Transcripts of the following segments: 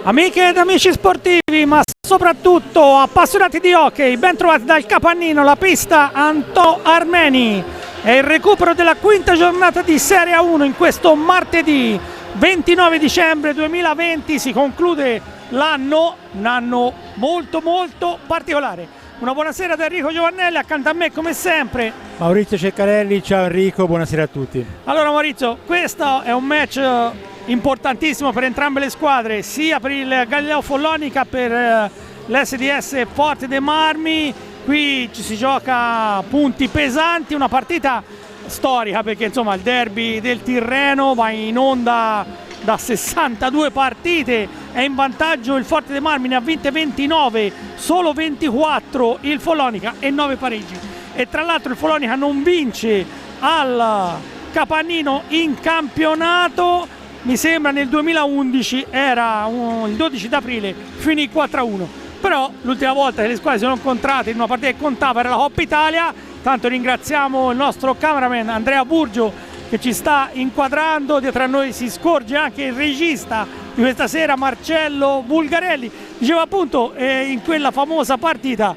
Amiche ed amici sportivi, ma soprattutto appassionati di hockey, ben trovati dal Capannino, la pista Anto Armeni. È il recupero della quinta giornata di Serie A1 in questo martedì 29 dicembre 2020. Si conclude l'anno, un anno molto particolare. Una buonasera da Enrico Giovannelli, accanto a me come sempre Maurizio Ceccarelli. Ciao Enrico, buonasera a tutti. Allora Maurizio, questo è un match importantissimo per entrambe le squadre, sia per il Galileo Follonica, per l'SDS Forte dei Marmi. Qui ci si gioca punti pesanti, una partita storica perché insomma il derby del Tirreno va in onda da 62 partite, è in vantaggio il Forte dei Marmi, ne ha vinte 29, solo 24 il Follonica e 9 pareggi. E tra l'altro il Follonica non vince al Capannino in campionato, mi sembra nel 2011, era il 12 d'aprile, finì 4-1. Però l'ultima volta che le squadre si sono incontrate in una partita che contava era la Coppa Italia. Tanto ringraziamo il nostro cameraman Andrea Burgio che ci sta inquadrando, dietro a noi si scorge anche il regista di questa sera, Marcello Bulgarelli. Diceva appunto in quella famosa partita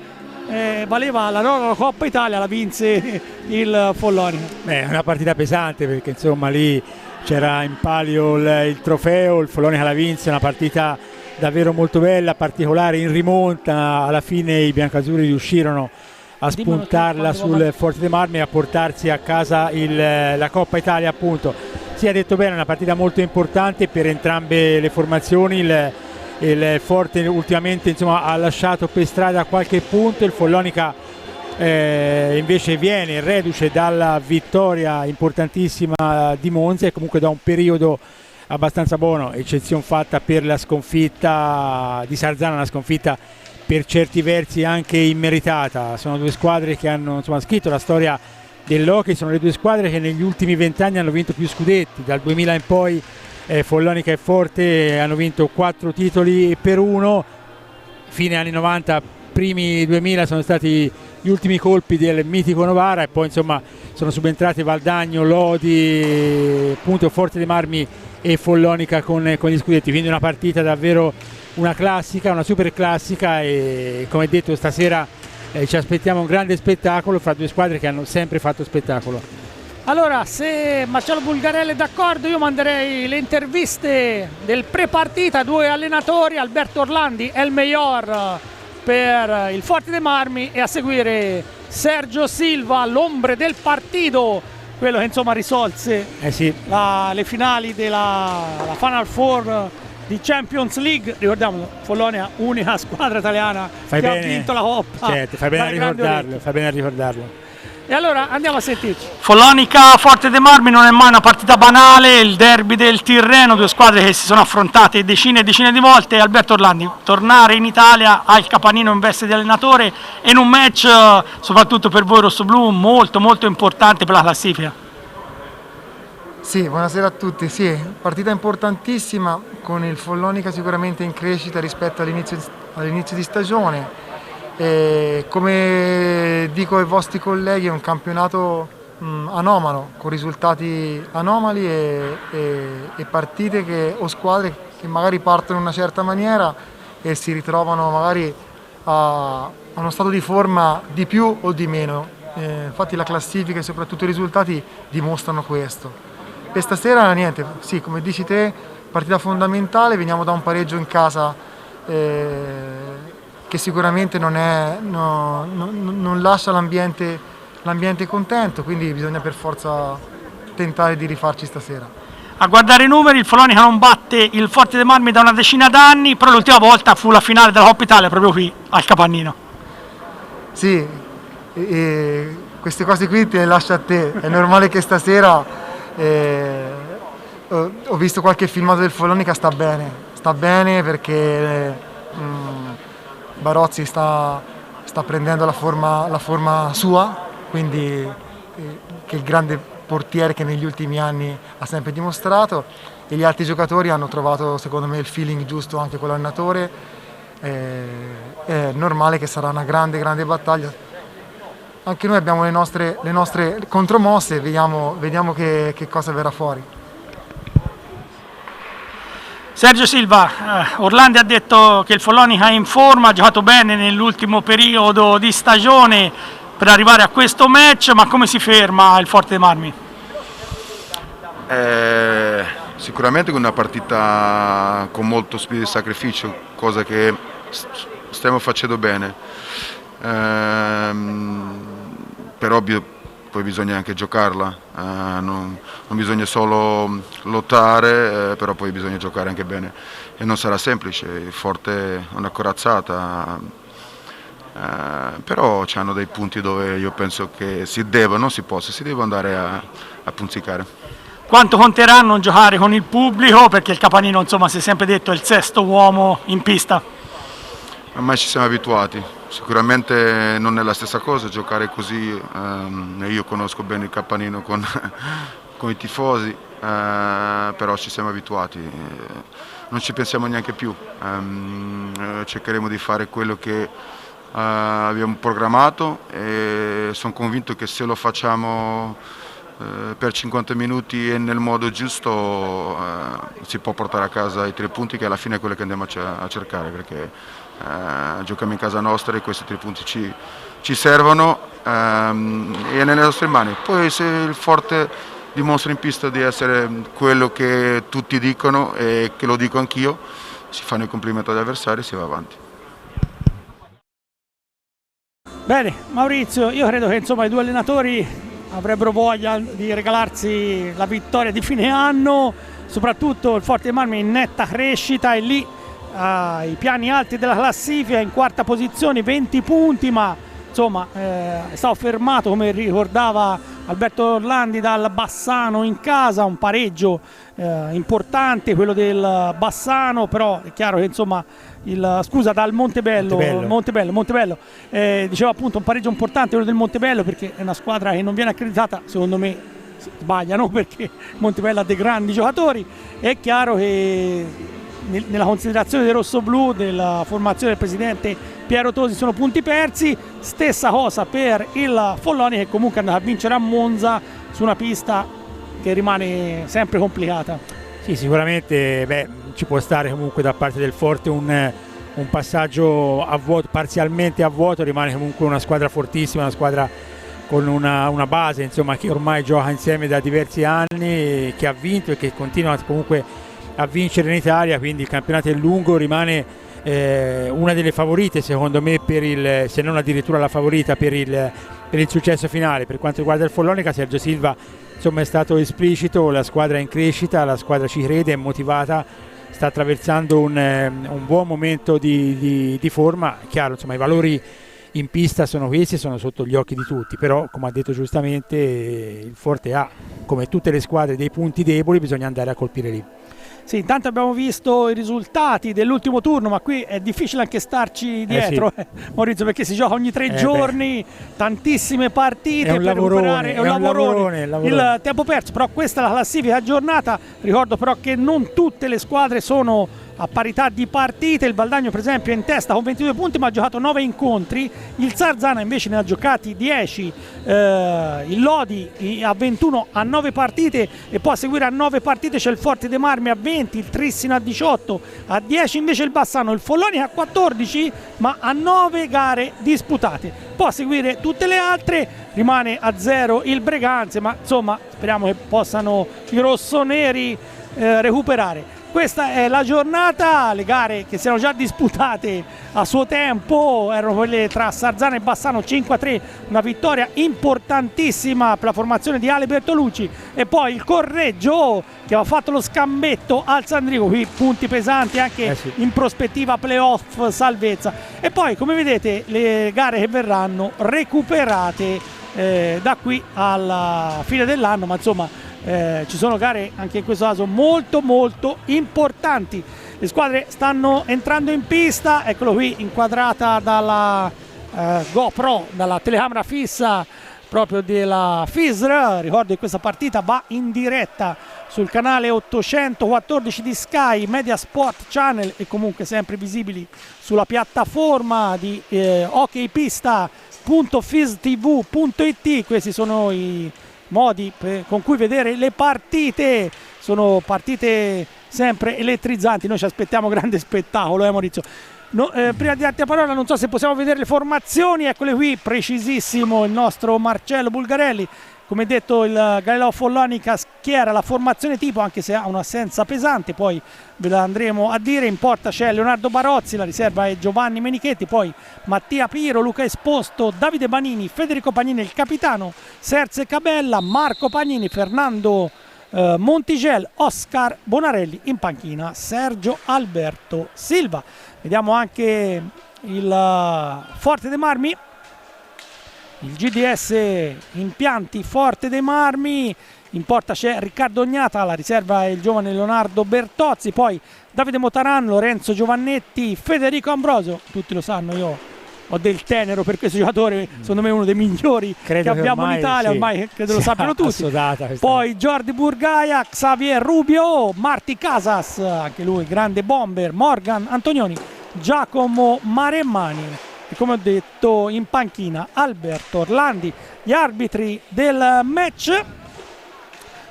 valeva la nona Coppa Italia, la vinse il Follonica. È una partita pesante perché insomma lì c'era in palio il trofeo, il Follonica la vinse, una partita davvero molto bella, particolare, in rimonta. Alla fine i biancazzurri riuscirono a spuntarla sul Forte dei Marmi e a portarsi a casa la Coppa Italia, appunto. Si è detto bene, una partita molto importante per entrambe le formazioni. Il Forte ultimamente insomma ha lasciato per strada qualche punto, il Follonica invece viene reduce dalla vittoria importantissima di Monza e comunque da un periodo abbastanza buono, eccezione fatta per la sconfitta di Sarzana, una sconfitta per certi versi anche immeritata. Sono due squadre che hanno insomma scritto la storia dell'hockey, sono le due squadre che negli ultimi 20 anni hanno vinto più scudetti, dal 2000 in poi Follonica e Forte hanno vinto 4 titoli per uno, fine anni 90, primi 2000 sono stati gli ultimi colpi del mitico Novara e poi insomma sono subentrati Valdagno, Lodi, appunto Forte dei Marmi e Follonica con gli scudetti, quindi una partita davvero una classica, una super classica e come detto stasera ci aspettiamo un grande spettacolo fra due squadre che hanno sempre fatto spettacolo. Allora, se Marcello Bulgarelli è d'accordo, io manderei le interviste del pre-partita, due allenatori, Alberto Orlandi e il Mayor per il Forte dei Marmi, e a seguire Sergio Silva, l'ombre del partito, quello che insomma risolse le finali della Final Four di Champions League. Ricordiamo, Follonia, unica squadra italiana ha vinto la Coppa. Certo, fai bene a ricordarlo. E allora andiamo a sentirci. Follonica Forte dei Marmi non è mai una partita banale, il derby del Tirreno, due squadre che si sono affrontate decine e decine di volte. Alberto Orlandi, tornare in Italia al Capannino in veste di allenatore e in un match soprattutto per voi rossoblù molto importante per la classifica. Sì, buonasera a tutti. Sì, partita importantissima con il Follonica sicuramente in crescita rispetto all'inizio di stagione. Come dico ai vostri colleghi, è un campionato anomalo, con risultati anomali e partite o squadre che magari partono in una certa maniera e si ritrovano magari a uno stato di forma di più o di meno. Infatti la classifica e soprattutto i risultati dimostrano questo. E stasera niente, sì, come dici te, partita fondamentale, veniamo da un pareggio in casa che sicuramente non lascia l'ambiente contento, quindi bisogna per forza tentare di rifarci stasera. A guardare i numeri, il Follonica non batte il Forte dei Marmi da una decina d'anni, però l'ultima volta fu la finale della Coppa Italia proprio qui al Capannino. Sì, queste cose qui te le lascio a te, è normale che stasera ho visto qualche filmato del Follonica, sta bene perché Barozzi sta prendendo la forma sua, quindi che è il grande portiere che negli ultimi anni ha sempre dimostrato, e gli altri giocatori hanno trovato secondo me il feeling giusto anche con l'allenatore. È normale che sarà una grande battaglia. Anche noi abbiamo le nostre contromosse, vediamo che cosa verrà fuori. Sergio Silva, Orlandi ha detto che il Follonica è in forma, ha giocato bene nell'ultimo periodo di stagione per arrivare a questo match, ma come si ferma il Forte dei Marmi? Sicuramente con una partita con molto spirito di sacrificio, cosa che stiamo facendo bene, però poi bisogna anche giocarla, non bisogna solo lottare, però poi bisogna giocare anche bene e non sarà semplice. Il Forte è una corazzata, però hanno dei punti dove io penso che si deve andare a punzicare. Quanto conterà non giocare con il pubblico, perché il Capanino, insomma, si è sempre detto è il sesto uomo in pista? Ormai ci siamo abituati, sicuramente non è la stessa cosa giocare così, io conosco bene il Capanino con i tifosi, però ci siamo abituati, non ci pensiamo neanche più, cercheremo di fare quello che abbiamo programmato e sono convinto che se lo facciamo per 50 minuti e nel modo giusto si può portare a casa i 3 punti, che alla fine è quello che andiamo a cercare, perché giochiamo in casa nostra e questi 3 punti ci servono e è nelle nostre mani. Poi se il Forte dimostra in pista di essere quello che tutti dicono e che lo dico anch'io, si fanno i complimenti agli avversari e si va avanti. Bene, Maurizio, io credo che insomma i due allenatori avrebbero voglia di regalarsi la vittoria di fine anno, soprattutto il Forte dei Marmi in netta crescita e lì ai piani alti della classifica, in quarta posizione, 20 punti, ma insomma è stato fermato, come ricordava Alberto Orlandi, dal Bassano in casa, un pareggio importante quello del Bassano, però è chiaro che insomma dal Montebello, diceva appunto un pareggio importante quello del Montebello, perché è una squadra che non viene accreditata, secondo me sbagliano, perché Montebello ha dei grandi giocatori. È chiaro che nella considerazione del rossoblù, della formazione del presidente Piero Tosi, sono punti persi. Stessa cosa per il Follonica, che comunque andrà a vincere a Monza su una pista che rimane sempre complicata. Sì, sicuramente ci può stare comunque da parte del Forte un passaggio a vuoto, parzialmente a vuoto, rimane comunque una squadra fortissima, una squadra con una base, insomma, che ormai gioca insieme da diversi anni, che ha vinto e che continua comunque a vincere in Italia, quindi il campionato è lungo, rimane una delle favorite secondo me, se non addirittura la favorita per il successo finale. Per quanto riguarda il Follonica, Sergio Silva insomma è stato esplicito, la squadra è in crescita, la squadra ci crede, è motivata, sta attraversando un buon momento di forma. Chiaro, insomma, i valori in pista sono questi, sono sotto gli occhi di tutti, però come ha detto giustamente il Forte ha, come tutte le squadre, dei punti deboli, bisogna andare a colpire lì. Sì, intanto abbiamo visto i risultati dell'ultimo turno, ma qui è difficile anche starci dietro, sì. Maurizio, perché si gioca ogni 3 giorni, tantissime partite, è un per lavorone, recuperare, è un lavorone. Il tempo perso, però questa è la classifica aggiornata. Ricordo però che non tutte le squadre sono a parità di partite. Il Valdagno per esempio è in testa con 22 punti, ma ha giocato 9 incontri, il Sarzana invece ne ha giocati 10, il Lodi a 21 a 9 partite, e poi a seguire a 9 partite c'è il Forte dei Marmi a 20, il Trissino a 18, a 10 invece il Bassano, il Follonica a 14 ma a 9 gare disputate. Poi a seguire tutte le altre, rimane a 0 il Breganze, ma insomma speriamo che possano i rossoneri recuperare. Questa è la giornata, le gare che si erano già disputate a suo tempo erano quelle tra Sarzana e Bassano, 5-3, una vittoria importantissima per la formazione di Ale Bertolucci, e poi il Correggio che aveva fatto lo scambetto al Sandrigo, qui punti pesanti anche in prospettiva playoff salvezza. E poi come vedete le gare che verranno recuperate da qui alla fine dell'anno, ma insomma ci sono gare anche in questo caso molto molto importanti. Le squadre stanno entrando in pista, eccolo qui inquadrata dalla GoPro, dalla telecamera fissa proprio della FISR. Ricordo che questa partita va in diretta sul canale 814 di Sky, Media Sport Channel, e sempre visibili sulla piattaforma di hockeypista.fistv.it. Questi sono i modi con cui vedere le partite sono partite sempre elettrizzanti, noi ci aspettiamo grande spettacolo, Maurizio. Prima di darti la parola, non so se possiamo vedere le formazioni, eccole qui, precisissimo il nostro Marcello Bulgarelli. Come detto, il Galileo Follonica schiera la formazione tipo, anche se ha un'assenza pesante, poi ve la andremo a dire. In porta c'è Leonardo Barozzi, la riserva è Giovanni Menichetti, poi Mattia Piro, Luca Esposto, Davide Banini, Federico Pagnini il capitano, Serse Cabella, Marco Pagnini, Fernando Montigel, Oscar Bonarelli, in panchina Sergio Alberto Silva. Vediamo anche il Forte dei Marmi, il GDS Impianti Forte dei Marmi. In porta c'è Riccardo Ognata, la riserva è il giovane Leonardo Bertozzi, poi Davide Motaran, Lorenzo Giovannetti, Federico Ambrosio. Tutti lo sanno, io ho del tenero per questo giocatore, secondo me uno dei migliori che abbiamo in Italia, ormai credo lo sappiano tutti. Poi Jordi Burgaia, Xavier Rubio, Marti Casas, anche lui grande bomber, Morgan Antonioni, Giacomo Maremmani e, come ho detto, in panchina Alberto Orlandi. Gli arbitri del match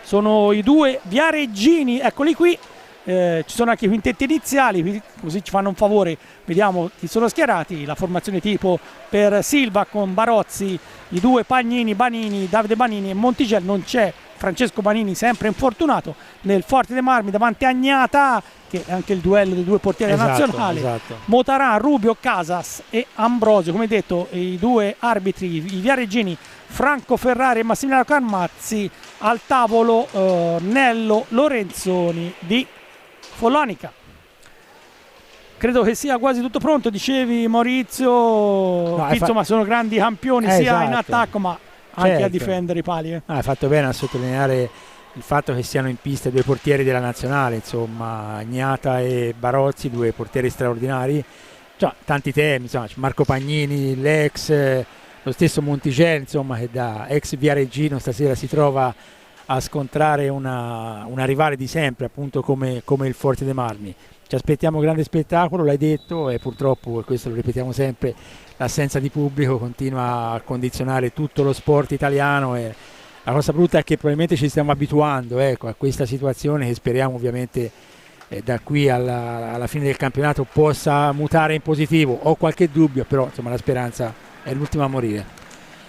sono i due Viareggini, eccoli qui. Ci sono anche i quintetti iniziali, così ci fanno un favore, vediamo chi sono schierati. La formazione tipo per Silva con Barozzi, i due Pagnini, Banini, Davide Banini e Montigel. Non c'è Francesco Banini, sempre infortunato. Nel Forte dei Marmi davanti a Agnata, che è anche il duello dei due portieri nazionali. Motaran, Rubio, Casas e Ambrosio. Come detto, i due arbitri, i Viareggini, Franco Ferrari e Massimiliano Carmazzi. Al tavolo Nello Lorenzoni di Follonica. Credo che sia quasi tutto pronto, dicevi Maurizio, insomma sono grandi campioni sia in attacco ma anche a difendere i pali. Hai fatto bene a sottolineare il fatto che siano in pista due portieri della nazionale, insomma Agnata e Barozzi, due portieri straordinari. Tanti temi, insomma, Marco Pagnini, l'ex, lo stesso Montigel, insomma, che da ex Viareggino stasera si trova a scontrare una rivale di sempre, appunto come il Forte dei Marmi. Ci aspettiamo grande spettacolo, l'hai detto, e purtroppo, e questo lo ripetiamo sempre, l'assenza di pubblico continua a condizionare tutto lo sport italiano, e la cosa brutta è che probabilmente ci stiamo abituando, ecco, a questa situazione, che speriamo ovviamente da qui alla fine del campionato possa mutare in positivo. Ho qualche dubbio, però insomma la speranza è l'ultima a morire.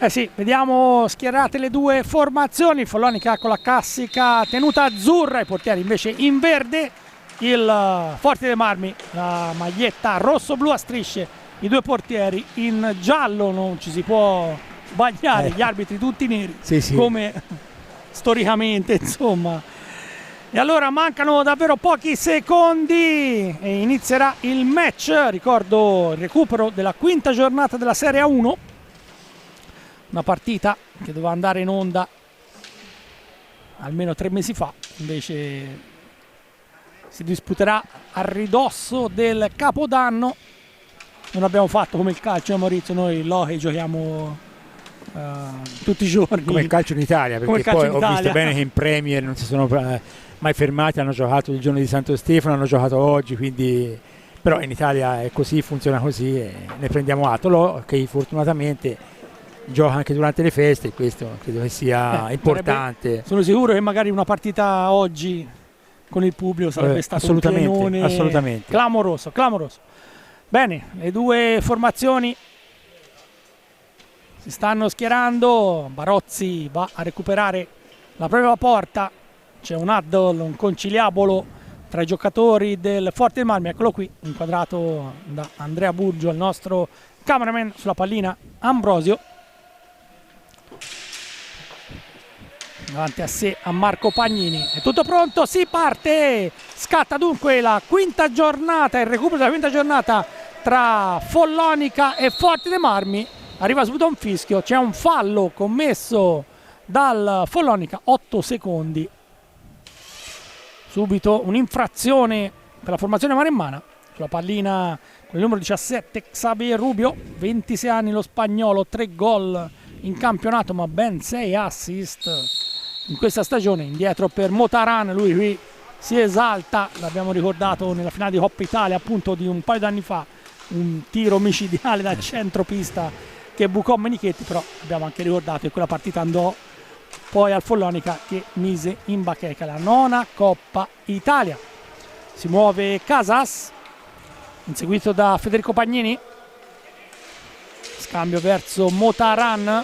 Sì, vediamo schierate le due formazioni. Follonica con la classica tenuta azzurra, i portieri invece in verde. Il Forte dei Marmi, la maglietta rosso-blu a strisce, i due portieri in giallo, non ci si può sbagliare, gli arbitri tutti neri, come storicamente, insomma. E allora mancano davvero pochi secondi e inizierà il match. Ricordo il recupero della quinta giornata della Serie A1, una partita che doveva andare in onda almeno 3 mesi fa, invece si disputerà a ridosso del Capodanno. Non abbiamo fatto come il calcio, Maurizio, noi l'hockey giochiamo tutti i giorni. Come il calcio in Italia, perché poi ho visto bene che in Premier non si sono mai fermati, hanno giocato il giorno di Santo Stefano, hanno giocato oggi, quindi però in Italia è così, funziona così e ne prendiamo atto. Che fortunatamente gioca anche durante le feste, questo credo che sia importante. Sono sicuro che magari una partita oggi con il pubblico sarebbe stato un pienone clamoroso. Bene, le due formazioni si stanno schierando. Barozzi va a recuperare la propria porta, c'è un huddle, un conciliabolo tra i giocatori del Forte dei Marmi. Eccolo qui, inquadrato da Andrea Burgio, il nostro cameraman. Sulla pallina Ambrosio, davanti a sé a Marco Pagnini. È tutto pronto, si parte, scatta dunque la quinta giornata, il recupero della quinta giornata tra Follonica e Forte dei Marmi. Arriva subito un fischio, c'è un fallo commesso dal Follonica, 8 secondi, subito un'infrazione per la formazione maremmana. Sulla pallina con il numero 17 Xavier Rubio, 26 anni lo spagnolo, 3 gol in campionato ma ben 6 assist in questa stagione. Indietro per Motaran, lui qui si esalta, l'abbiamo ricordato nella finale di Coppa Italia appunto di un paio d'anni fa, un tiro micidiale da centropista che bucò Menichetti, però abbiamo anche ricordato che quella partita andò poi al Follonica che mise in bacheca la 9ª Coppa Italia. Si muove Casas, inseguito da Federico Pagnini, scambio verso Motaran,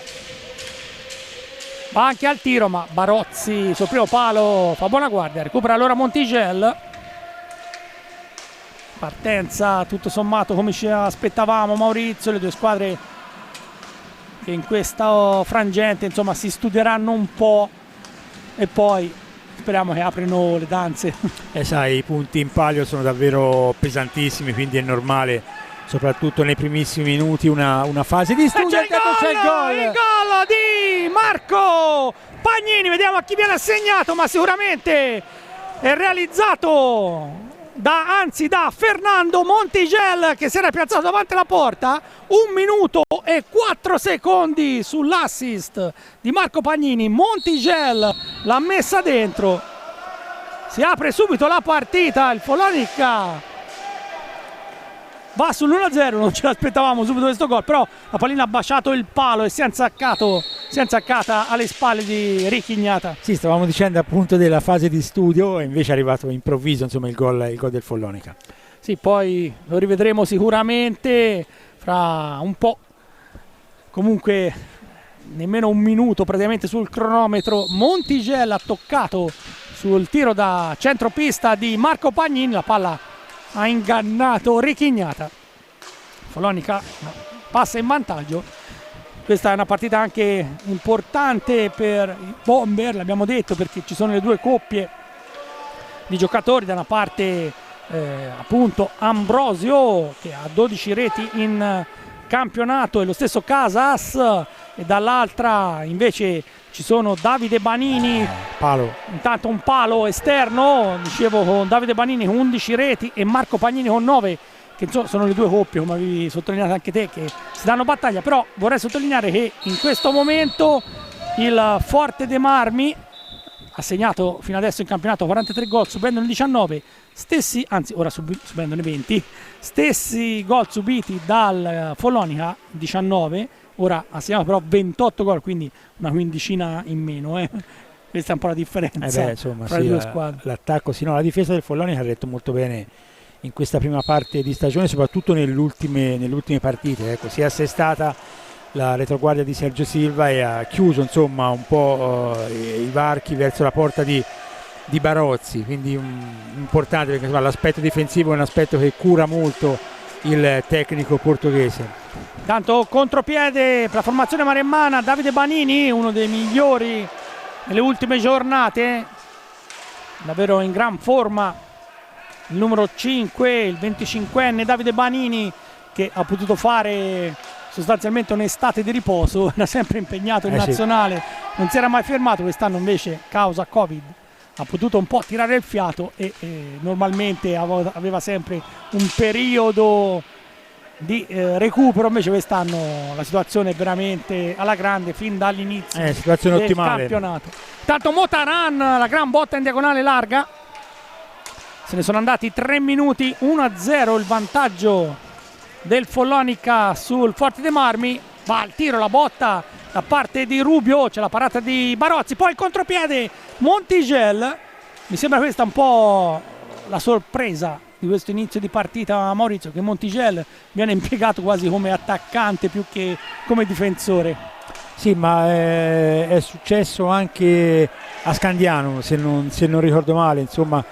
va anche al tiro ma Barozzi sul primo palo fa buona guardia, recupera allora Montigel. Partenza tutto sommato come ci aspettavamo, Maurizio, le due squadre che in questo frangente insomma si studieranno un po' e poi speriamo che aprino le danze. Sai, i punti in palio sono davvero pesantissimi, quindi è normale, soprattutto nei primissimi minuti, una fase di studio. C'è il gol di Marco Pagnini, vediamo a chi viene assegnato, ma sicuramente è realizzato da Fernando Montigel, che si era piazzato davanti alla porta. 1 minuto e 4 secondi sull'assist di Marco Pagnini. Montigel l'ha messa dentro, si apre subito la partita, il Follonica va sull'1-0, non ce l'aspettavamo subito questo gol, però la pallina ha baciato il palo e si è insaccata alle spalle di Ricky Ignata. Sì, stavamo dicendo appunto della fase di studio e invece è arrivato improvviso, insomma, il gol del Follonica. Sì, poi lo rivedremo sicuramente fra un po'. Comunque nemmeno 1 minuto praticamente sul cronometro. Montigel ha toccato sul tiro da centropista di Marco Pagnini, la palla ha ingannato Ricky Ignata. Follonica passa in vantaggio. Questa è una partita anche importante per i Bomber, l'abbiamo detto, perché ci sono le due coppie di giocatori, da una parte appunto Ambrosio che ha 12 reti in campionato e lo stesso Casas, e dall'altra invece ci sono Davide Banini, intanto un palo esterno, dicevo, con Davide Banini con 11 reti e Marco Pagnini con 9, che insomma sono le due coppie, come avevi sottolineato anche te, che si danno battaglia. Però vorrei sottolineare che in questo momento il Forte dei Marmi ha segnato fino adesso in campionato 43 gol, subendone 19, subendone 20, stessi gol subiti dal Follonica, 19, ora ha segnato però 28 gol, quindi una quindicina in meno. Questa è un po' la differenza insomma, tra le due squadre. L'attacco, la difesa del Follonica ha retto molto bene in questa prima parte di stagione, soprattutto nelle ultime partite. Ecco, si è assestata la retroguardia di Sergio Silva e ha chiuso insomma un po' i varchi verso la porta di Barozzi, quindi importante, perché insomma, l'aspetto difensivo è un aspetto che cura molto il tecnico portoghese. Tanto contropiede per la formazione maremmana Davide Banini, uno dei migliori nelle ultime giornate, davvero in gran forma il numero 5, il 25enne Davide Banini, che ha potuto fare sostanzialmente un'estate di riposo, era sempre impegnato in nazionale, non si era mai fermato. Quest'anno invece, causa Covid, ha potuto un po' tirare il fiato e normalmente aveva sempre un periodo di recupero, invece quest'anno la situazione è veramente alla grande fin dall'inizio situazione del ottimale. campionato. Tanto Motaran, la gran botta in diagonale larga, se ne sono andati 3 minuti, 1-0 il vantaggio del Follonica sul Forte dei Marmi. Va al tiro, la botta da parte di Rubio, c'è la parata di Barozzi, poi il contropiede Montigel. Mi sembra questa un po' la sorpresa di questo inizio di partita, Maurizio, che Montigel viene impiegato quasi come attaccante più che come difensore. Sì, ma è successo anche a Scandiano, se non ricordo male, insomma,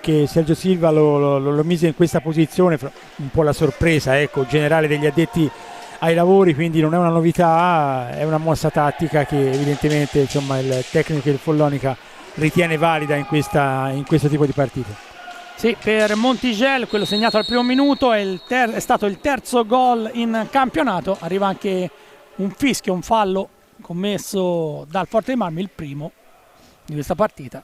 che Sergio Silva lo mise in questa posizione, un po' la sorpresa, ecco, generale degli addetti ai lavori, quindi non è una novità, è una mossa tattica che evidentemente insomma il tecnico del Follonica ritiene valida in questo tipo di partite. Sì, per Montigel, quello segnato al primo minuto, è stato il terzo gol in campionato. Arriva anche un fischio, un fallo commesso dal Forte dei Marmi, il primo di questa partita.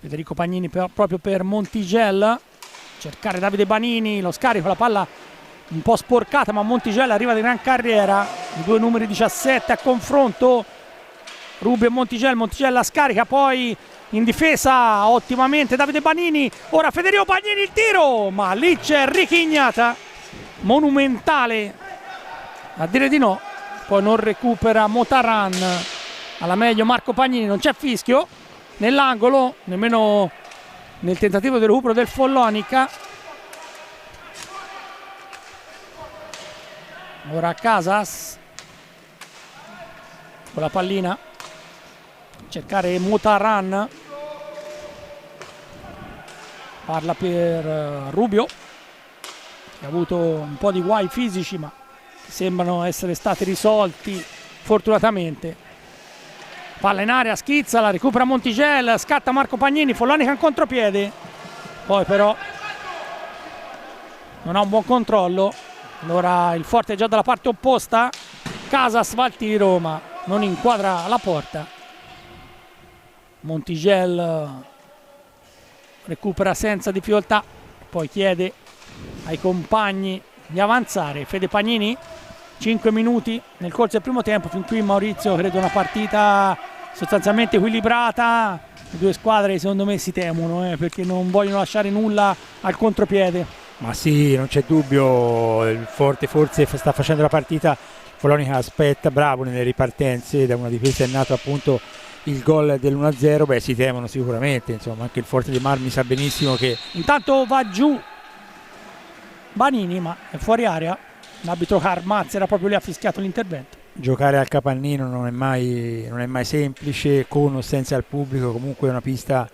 Federico Pagnini proprio per Montigel, cercare Davide Banini, lo scarico, la palla un po' sporcata, ma Montigel arriva di gran carriera, i due numeri 17 a confronto, Rubio e Montigel la scarica, poi in difesa ottimamente Davide Banini, ora Federico Pagnini, il tiro, ma lì c'è Ricky Ignata, monumentale a dire di no, poi non recupera Motaran alla meglio Marco Pagnini, non c'è fischio nell'angolo, nemmeno nel tentativo di recupero del Follonica. Ora Casas con la pallina, cercare Motaran, parla per Rubio, che ha avuto un po' di guai fisici ma sembrano essere stati risolti fortunatamente. Palla in aria, schizza, la recupera Montigel, scatta Marco Pagnini, Follonica in contropiede, poi però non ha un buon controllo. Allora il forte è già dalla parte opposta, Casas va al tiro ma non inquadra la porta. Montigel recupera senza difficoltà, poi chiede ai compagni di avanzare. Fede Pagnini, 5 minuti nel corso del primo tempo, fin qui Maurizio credo una partita sostanzialmente equilibrata. Le due squadre secondo me si temono perché non vogliono lasciare nulla al contropiede. Ma sì, non c'è dubbio, il Forte forse sta facendo la partita, Follonica aspetta, bravo nelle ripartenze, da una difesa è nato appunto il gol dell'1-0, beh si temono sicuramente, insomma anche il Forte dei Marmi sa benissimo che... Intanto va giù Banini ma è fuori area, l'arbitro Carmazzi era proprio lì, ha fischiato l'intervento. Giocare al Capannino non è mai semplice, con o senza il pubblico, comunque è una pista...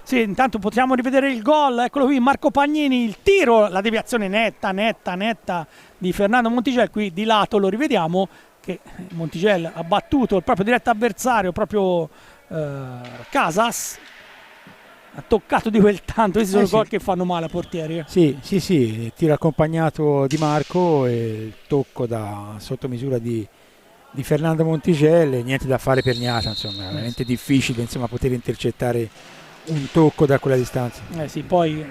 Sì, intanto possiamo rivedere il gol, eccolo qui Marco Pagnini, il tiro, la deviazione netta di Fernando Montigel, qui di lato lo rivediamo che Montigel ha battuto il proprio diretto avversario, proprio Casas, ha toccato di quel tanto, questi sono gol che fanno male a portieri. Sì, tiro accompagnato di Marco e il tocco da sottomisura di Fernando Montigel, niente da fare per Gnata, insomma, è veramente difficile insomma, poter intercettare un tocco da quella distanza. Sì, poi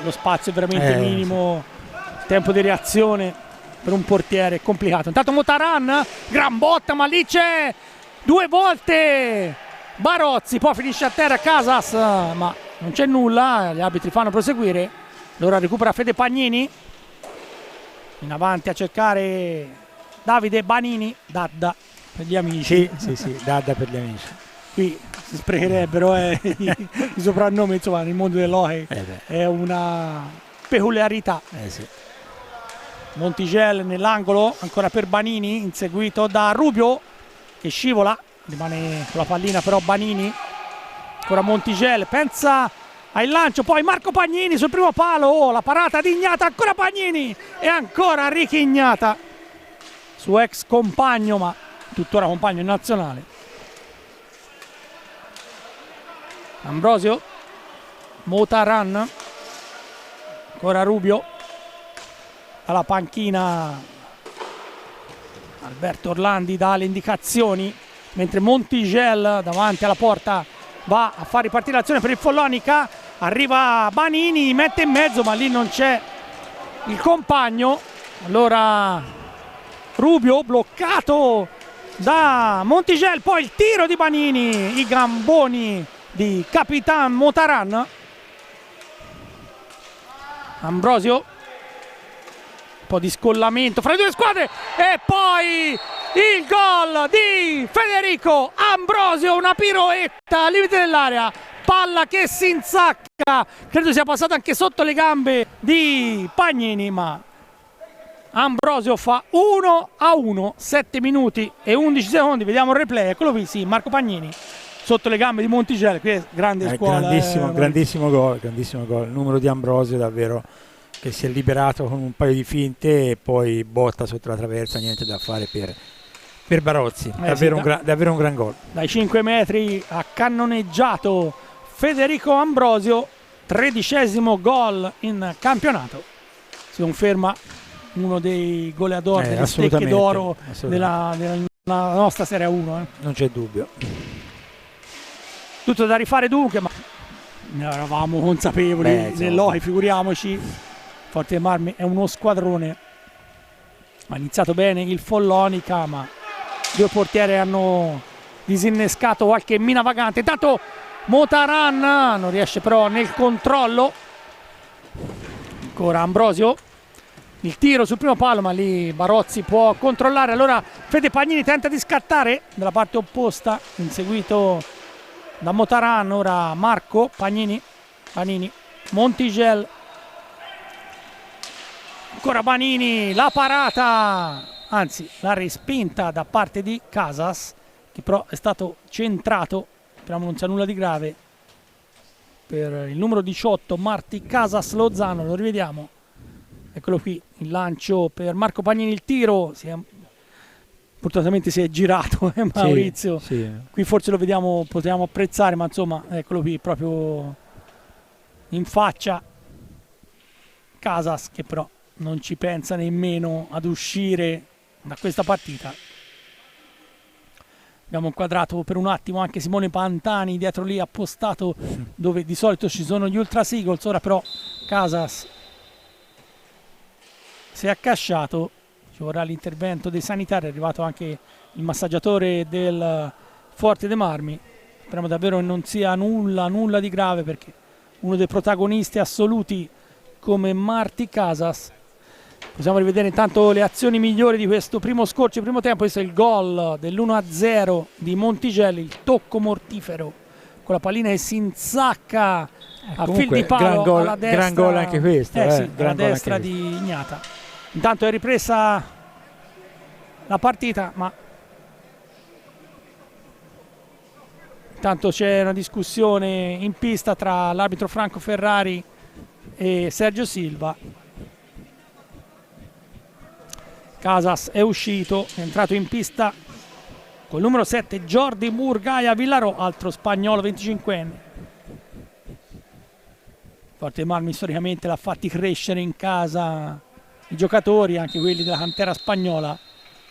lo spazio è veramente minimo, il tempo di reazione per un portiere è complicato. Intanto Motaran, gran botta, ma lì c'è 2 volte Barozzi, poi finisce a terra Casas, ma non c'è nulla, gli arbitri fanno proseguire. Allora recupera Fede Pagnini, in avanti a cercare Davide Banini, Dadda per gli amici. Sì, Dadda per gli amici. Qui si sprecherebbero i soprannomi, insomma nel mondo dell'hockey è una peculiarità. Sì. Montigel nell'angolo, ancora per Banini, inseguito da Rubio che scivola, rimane con la pallina però Banini, ancora Montigel, pensa al lancio, poi Marco Pagnini sul primo palo, la parata di Gnata, ancora Pagnini e ancora Ricky Gnata, suo ex compagno ma tuttora compagno in nazionale. Ambrosio, Motaran, ancora Rubio, alla panchina Alberto Orlandi dà le indicazioni, mentre Montigel davanti alla porta va a far ripartire l'azione per il Follonica, arriva Banini, mette in mezzo ma lì non c'è il compagno, allora Rubio bloccato da Montigel, poi il tiro di Banini, i gamboni di Capitan Motaran. Ambrosio, un po' di scollamento fra le due squadre e poi il gol di Federico Ambrosio, una piroetta al limite dell'area, palla che si insacca, credo sia passata anche sotto le gambe di Pagnini, ma Ambrosio fa 1-1, 7 minuti e 11 secondi, vediamo il replay, eccolo qui, sì, Marco Pagnini sotto le gambe di Montigel, qui è grande scuola. Grandissimo gol, il numero di Ambrosio davvero che si è liberato con un paio di finte e poi botta sotto la traversa, niente da fare per Barozzi, davvero un gran gol. Dai 5 metri ha cannoneggiato Federico Ambrosio, 13° gol in campionato, si conferma uno dei goleador delle stecche d'oro della nostra Serie 1. Non c'è dubbio. Tutto da rifare dunque, ma ne eravamo consapevoli dell'hockey, figuriamoci. Forte dei Marmi è uno squadrone, ha iniziato bene il Follonica ma 2 portieri hanno disinnescato qualche mina vagante. Intanto Motaran non riesce però nel controllo, ancora Ambrosio, il tiro sul primo palo, ma lì Barozzi può controllare. Allora Fede Pagnini tenta di scattare dalla parte opposta, inseguito da Motaran. Ora Marco Pagnini, Montigel, ancora Banini, la parata, anzi la respinta da parte di Casas, che però è stato centrato, speriamo non sia nulla di grave, per il numero 18 Marti Casas Lozano. Lo rivediamo, eccolo qui, il lancio per Marco Pagnini, il tiro, fortunatamente si è girato Maurizio, sì. Qui forse lo vediamo, potremmo apprezzare, ma insomma eccolo qui proprio in faccia Casas, che però non ci pensa nemmeno ad uscire da questa partita. Abbiamo inquadrato per un attimo anche Simone Pantani dietro lì appostato dove di solito ci sono gli Ultra Seagulls. Ora però Casas si è accasciato, ci vorrà l'intervento dei sanitari, è arrivato anche il massaggiatore del Forte dei Marmi. Speriamo davvero che non sia nulla di grave, perché uno dei protagonisti assoluti come Marti Casas. Possiamo rivedere intanto le azioni migliori di questo primo scorcio, primo tempo. Questo è il gol dell'1-0 di Montigelli, il tocco mortifero con la pallina che si insacca a fil di palo alla destra. Gran gol anche questo, sì, alla destra di Ignata. Intanto è ripresa la partita, ma intanto c'è una discussione in pista tra l'arbitro Franco Ferrari e Sergio Silva. Casas è uscito, è entrato in pista col numero 7 Jordi Burgaia Villarò, altro spagnolo 25enne. Forte dei Marmi storicamente l'ha fatti crescere in casa i giocatori, anche quelli della cantera spagnola,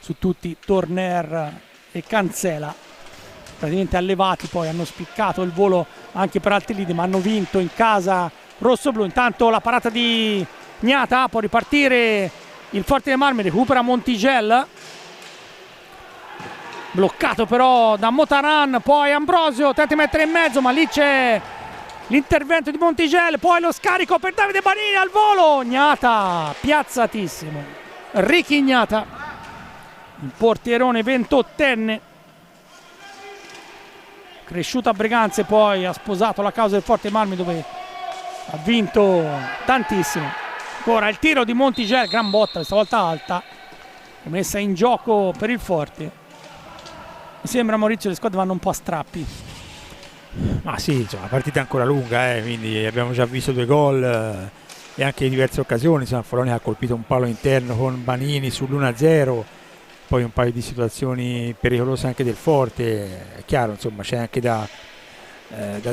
su tutti Torner e Cancela, praticamente allevati, poi hanno spiccato il volo anche per altri lidi, ma hanno vinto in casa rossoblu. Intanto la parata di Gnata, può ripartire il Forte dei Marmi, recupera Montigel, bloccato però da Motaran, poi Ambrosio tenta di mettere in mezzo, ma lì c'è l'intervento di Montigel, poi lo scarico per Davide Banini al volo. Gnata piazzatissimo, Ricky Gnata, il portierone 28enne, cresciuto a Breganze, poi ha sposato la causa del Forte Marmi dove ha vinto tantissimo. Ancora il tiro di Montigel, gran botta, stavolta alta, messa in gioco per il Forte. Mi sembra, Maurizio, le squadre vanno un po' a strappi. Ma sì, insomma, la partita è ancora lunga, quindi abbiamo già visto 2 gol e anche in diverse occasioni. Insomma, Foloni ha colpito un palo interno con Banini sull'1-0, poi un paio di situazioni pericolose anche del Forte. È chiaro, insomma, c'è anche da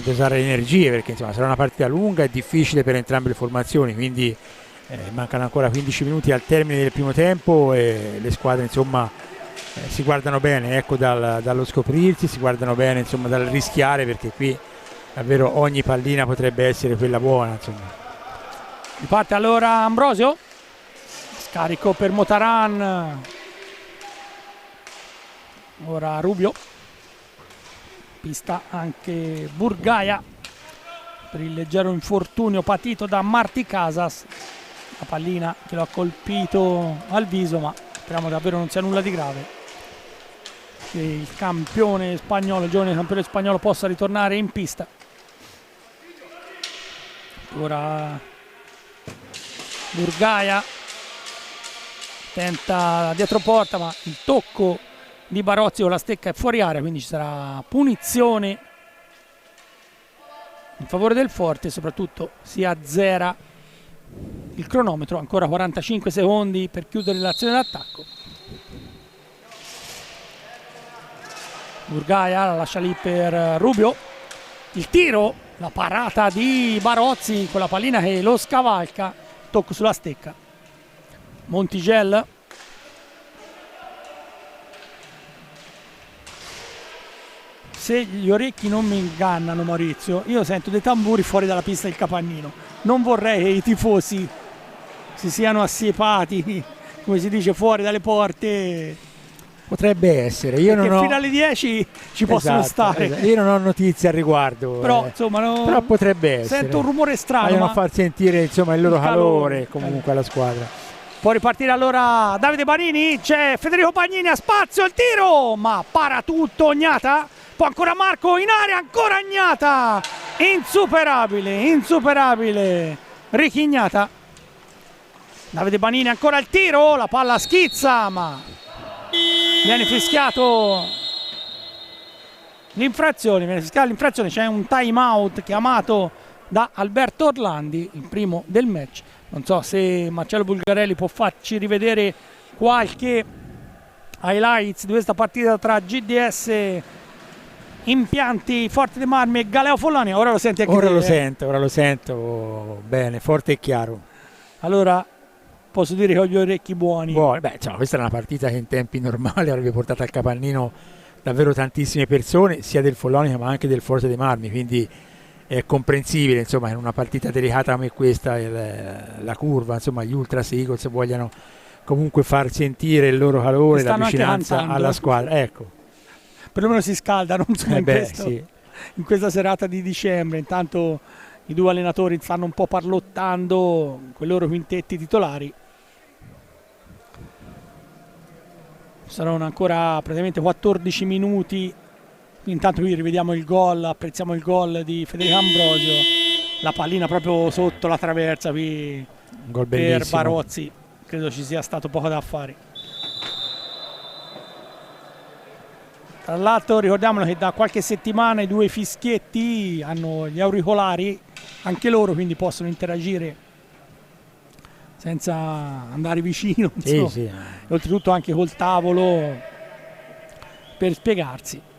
dosare le energie, perché insomma sarà una partita lunga e difficile per entrambe le formazioni, quindi mancano ancora 15 minuti al termine del primo tempo e le squadre insomma si guardano bene, ecco, dallo scoprirsi, si guardano bene insomma dal rischiare, perché qui davvero ogni pallina potrebbe essere quella buona, insomma. Riparte allora Ambrosio, scarico per Motaran, ora Rubio, pista anche Burgaia per il leggero infortunio patito da Marti Casas, la pallina che lo ha colpito al viso, ma speriamo davvero non sia nulla di grave, che il campione spagnolo, il giovane campione spagnolo, possa ritornare in pista. Ora Burgaia tenta dietro porta, ma il tocco di Barozzi con la stecca è fuori area, quindi ci sarà punizione in favore del Forte, e soprattutto si azzera il cronometro. Ancora 45 secondi per chiudere l'azione d'attacco. Burgaia la lascia lì per Rubio, il tiro, la parata di Barozzi con la pallina che lo scavalca, tocco sulla stecca. Montigel, se gli orecchi non mi ingannano, Maurizio, io sento dei tamburi fuori dalla pista del Capannino. Non vorrei che i tifosi si siano assiepati, come si dice, fuori dalle porte. Potrebbe essere, io non ho... fino alle 10 ci possono stare. Esatto. Io non ho notizie al riguardo, però insomma però potrebbe essere. Sento un rumore strano, vogliono far sentire insomma il loro calore calore comunque alla squadra. Può ripartire allora Davide Banini, c'è Federico Pagnini a spazio, il tiro, ma para tutto Ognata, poi ancora Marco in area, ancora Ognata, insuperabile, Ricky Ognata. Davide Banini ancora il tiro, la palla schizza, ma viene fischiato l'infrazione, c'è un time out chiamato da Alberto Orlandi, il primo del match. Non so se Marcello Bulgarelli può farci rivedere qualche highlights di questa partita tra GDS Impianti Forte dei Marmi e Galeo Follonia. Ora lo senti anche ora te, lo sento bene, forte e chiaro. Allora posso dire che ho gli orecchi buoni. Questa è una partita che in tempi normali avrebbe portato al capannino davvero tantissime persone, sia del Follonia ma anche del Forte dei Marmi, quindi è comprensibile, insomma, in una partita delicata come questa la curva, insomma, gli Ultras Eagles vogliano comunque far sentire il loro calore, la vicinanza alla squadra. Ecco. Perlomeno si scaldano, insomma, in questa serata di dicembre. Intanto i due allenatori stanno un po' parlottando con i loro quintetti titolari. Saranno ancora praticamente 14 minuti. Intanto qui rivediamo il gol, apprezziamo il gol di Federico Ambrosio, la pallina proprio sotto la traversa qui, un gol per bellissimo. Barozzi, credo ci sia stato poco da fare. Tra l'altro ricordiamolo che da qualche settimana i due fischietti hanno gli auricolari, anche loro, quindi possono interagire senza andare vicino, insomma. Sì. E oltretutto anche col tavolo per spiegarsi.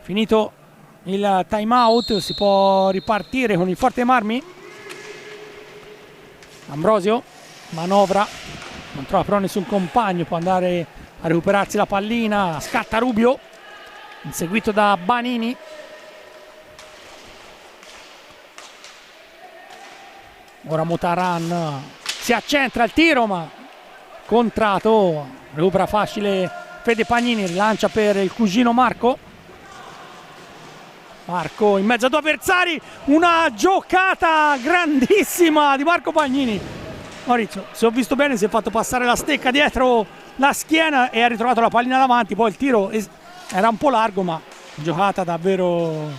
Finito il time out si può ripartire con il Forte Marmi. Ambrosio manovra, non trova però nessun compagno, può andare a recuperarsi la pallina, scatta Rubio, inseguito da Banini. Ora Motaran si accentra il tiro, ma contrato, recupera facile Fede Pagnini, rilancia per il cugino Marco in mezzo a due avversari, una giocata grandissima di Marco Pagnini. Maurizio, se ho visto bene, si è fatto passare la stecca dietro la schiena e ha ritrovato la pallina davanti, poi il tiro era un po' largo, ma giocata davvero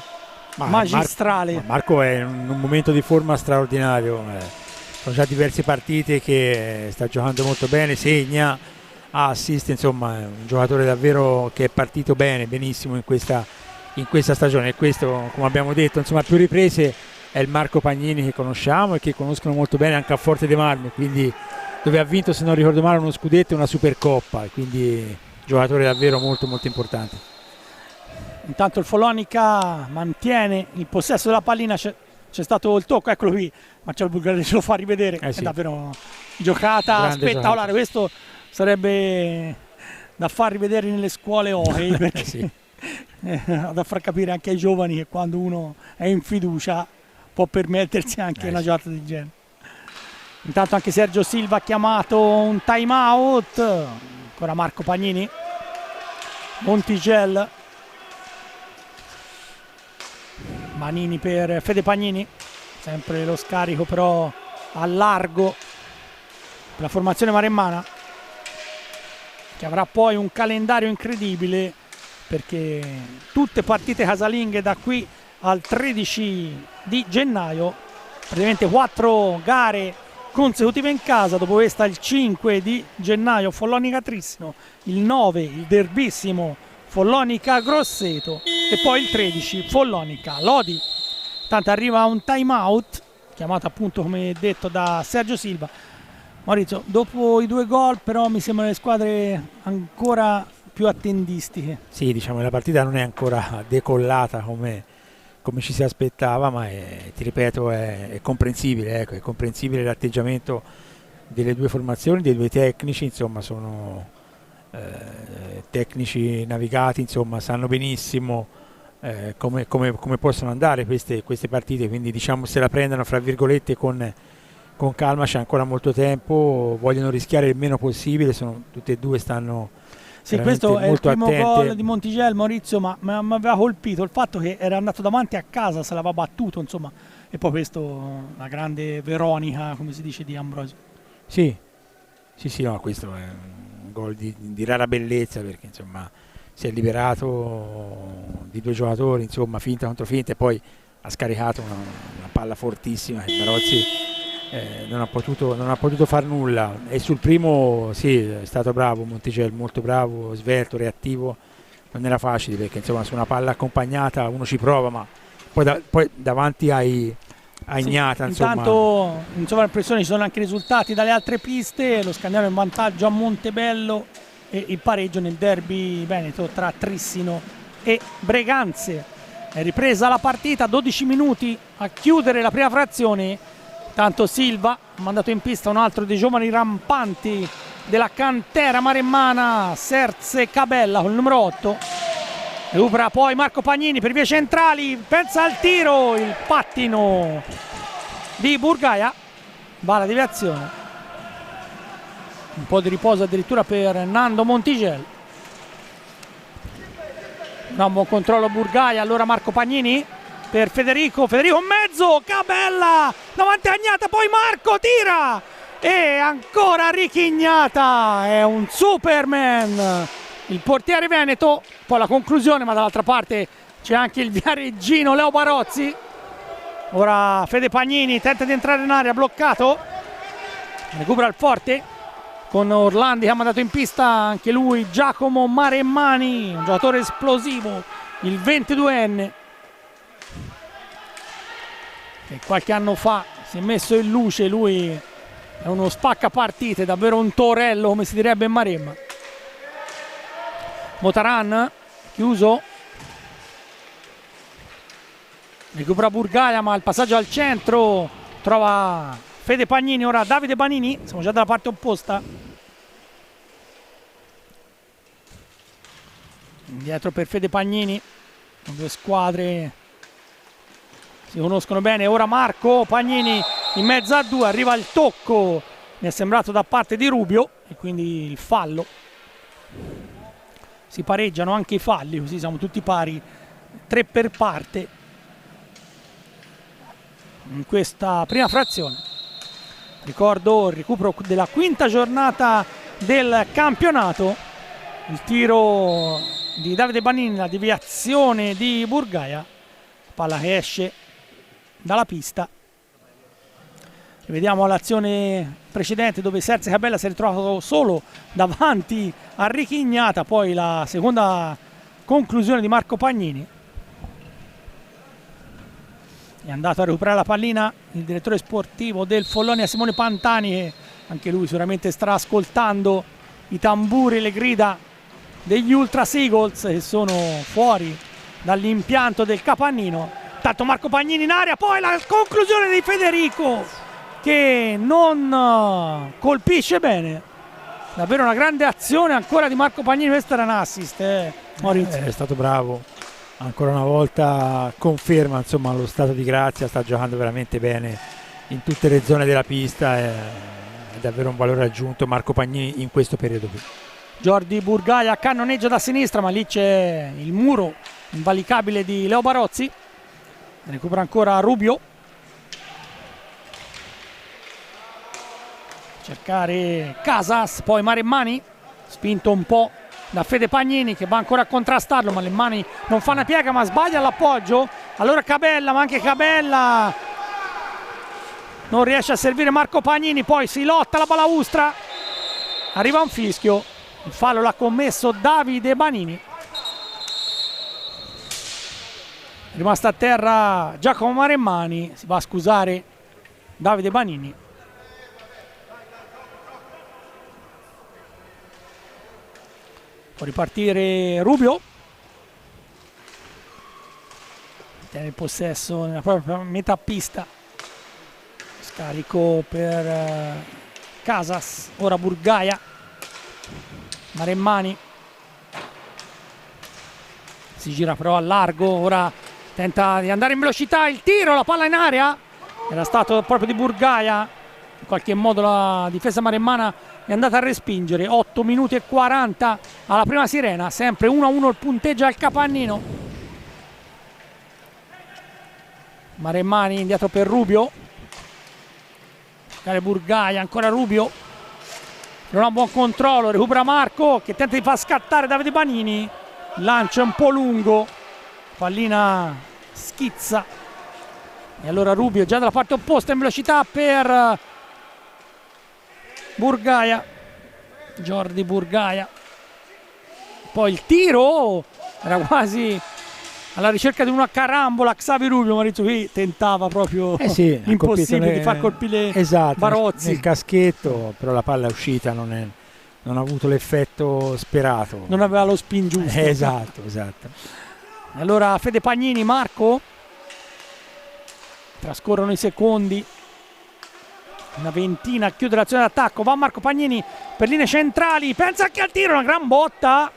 magistrale. Marco è in un momento di forma straordinario, sono già diverse partite che sta giocando molto bene, segna, assist, insomma è un giocatore davvero che è partito benissimo in questa stagione, e questo, come abbiamo detto, insomma, a più riprese è il Marco Pagnini che conosciamo e che conoscono molto bene anche a Forte dei Marmi, quindi dove ha vinto, se non ricordo male, uno scudetto e una Supercoppa, quindi giocatore davvero molto importante. Intanto il Follonica mantiene il possesso della pallina, c'è stato il tocco, eccolo qui, Marcello Bulgarelli ce lo fa rivedere, sì. È davvero giocata grande spettacolare, giocata. Questo sarebbe da far rivedere nelle scuole hockey, perché Sì. da far capire anche ai giovani che quando uno è in fiducia può permettersi anche una giocata del genere. Intanto anche Sergio Silva ha chiamato un time out, ancora Marco Pagnini, Montigel, Manini per Fede Pagnini, sempre lo scarico però a largo per la formazione maremmana, che avrà poi un calendario incredibile, perché tutte partite casalinghe da qui al 13 di gennaio, praticamente 4 gare consecutive in casa. Dopo questa il 5 di gennaio Follonica Trissino, il 9 il derbissimo Follonica Grosseto e poi il 13 Follonica Lodi. Tanto arriva un time out chiamato appunto, come detto, da Sergio Silva. Maurizio, dopo i 2 gol però mi sembrano le squadre ancora più attendistiche. Sì, diciamo la partita non è ancora decollata come ci si aspettava, ma ti ripeto è comprensibile, ecco, è comprensibile l'atteggiamento delle due formazioni, dei due tecnici, insomma sono tecnici navigati, insomma sanno benissimo come possono andare queste partite, quindi diciamo se la prendono fra virgolette con calma, c'è ancora molto tempo, vogliono rischiare il meno possibile, tutte e due stanno questo è il primo attente. gol di Montigel, Maurizio, ma mi aveva colpito il fatto che era andato davanti a casa, se l'aveva battuto, insomma e poi questo, la grande Veronica, come si dice, di Ambrosio. Sì, no, questo è un gol di rara bellezza, perché insomma si è liberato di 2 giocatori, insomma finta contro finta, e poi ha scaricato una palla fortissima che Barozzi non ha potuto far nulla. E sul primo sì, è stato bravo Monticelli, molto bravo, svelto, reattivo. Non era facile, perché insomma su una palla accompagnata uno ci prova, ma poi davanti a Ignata, intanto in sovraimpressione ci sono anche risultati dalle altre piste. Lo Scandiano in vantaggio a Montebello e il pareggio nel derby veneto tra Trissino e Breganze. È ripresa la partita, 12 minuti a chiudere la prima frazione. Tanto Silva ha mandato in pista un altro dei giovani rampanti della cantera maremmana, Serse Cabella con il numero 8. Recupera poi Marco Pagnini per vie centrali, pensa al tiro, il pattino di Burgaia, va la deviazione. Un po' di riposo addirittura per Nando Monticelli. Un buon controllo Burgaia, allora Marco Pagnini per Federico in mezzo, Cabella davanti a Ignata, poi Marco tira e ancora Ignata, è un Superman il portiere veneto. Poi la conclusione, ma dall'altra parte c'è anche il viareggino Leo Barozzi. Ora Fede Pagnini tenta di entrare in area, bloccato, recupera il forte con Orlandi che ha mandato in pista anche lui Giacomo Maremmani, un giocatore esplosivo, il 22enne, che qualche anno fa si è messo in luce. Lui è uno spaccapartite, davvero un torello, come si direbbe in Maremma. Motaran chiuso, recupera Burgaia, ma il passaggio al centro trova Fede Pagnini. Ora Davide Banini, siamo già dalla parte opposta, indietro per Fede Pagnini. Due squadre si conoscono bene. Ora Marco Pagnini in mezzo a due, arriva il tocco, mi è sembrato da parte di Rubio, e quindi il fallo. Si pareggiano anche i falli, così siamo tutti pari, 3 per parte in questa prima frazione. Ricordo il recupero della quinta giornata del campionato, il tiro di Davide Banini, la deviazione di Burgaia, palla che esce dalla pista. Vediamo l'azione precedente dove Serse Cabella si è ritrovato solo davanti a Ignata, poi la seconda conclusione di Marco Pagnini. È andato a recuperare la pallina il direttore sportivo del Follonia Simone Pantani, che anche lui sicuramente starà ascoltando i tamburi e le grida degli Ultra Seagulls che sono fuori dall'impianto del Capannino. Tanto Marco Pagnini in area, poi la conclusione di Federico che non colpisce bene. Davvero una grande azione ancora di Marco Pagnini. Questo era un assist, Maurizio. È stato bravo, ancora una volta conferma insomma lo stato di grazia, sta giocando veramente bene in tutte le zone della pista, è davvero un valore aggiunto Marco Pagnini in questo periodo qui. Jordi Burgaia cannoneggia da sinistra, ma lì c'è il muro invalicabile di Leo Barozzi. Recupera ancora Rubio, cercare Casas, poi Maremmani, spinto un po' da Fede Pagnini che va ancora a contrastarlo, ma le mani non fa una piega, ma sbaglia l'appoggio. Allora Cabella, ma anche Cabella non riesce a servire Marco Pagnini, poi si lotta la balaustra, arriva un fischio, il fallo l'ha commesso Davide Banini. È rimasto a terra Giacomo Maremmani, si va a scusare Davide Banini. Può ripartire Rubio, tiene il possesso nella propria metà pista, scarico per Casas, ora Burgaia, Maremmani si gira però a largo, ora tenta di andare in velocità, il tiro, la palla in area, era stato proprio di Burgaia, in qualche modo la difesa maremmana è andata a respingere. 8 minuti e 40 alla prima sirena, sempre 1-1 il punteggio al Capannino. Maremmani indietro per Rubio, cercare Burgaia, ancora Rubio, non ha buon controllo, recupera Marco che tenta di far scattare Davide Panini, lancio un po' lungo, pallina schizza e allora Rubio già dalla parte opposta in velocità per Burgaia, Jordi Burgaia, poi il tiro era quasi alla ricerca di una carambola Xavi Rubio, Maurizio qui tentava proprio impossibile di far colpire Barozzi nel caschetto, però la palla è uscita, non ha avuto l'effetto sperato, non aveva lo spin giusto. Esatto. Allora Fede Pagnini, Marco, trascorrono i secondi, una ventina a chiudere l'azione d'attacco, va Marco Pagnini per linee centrali, pensa anche al tiro, una gran botta,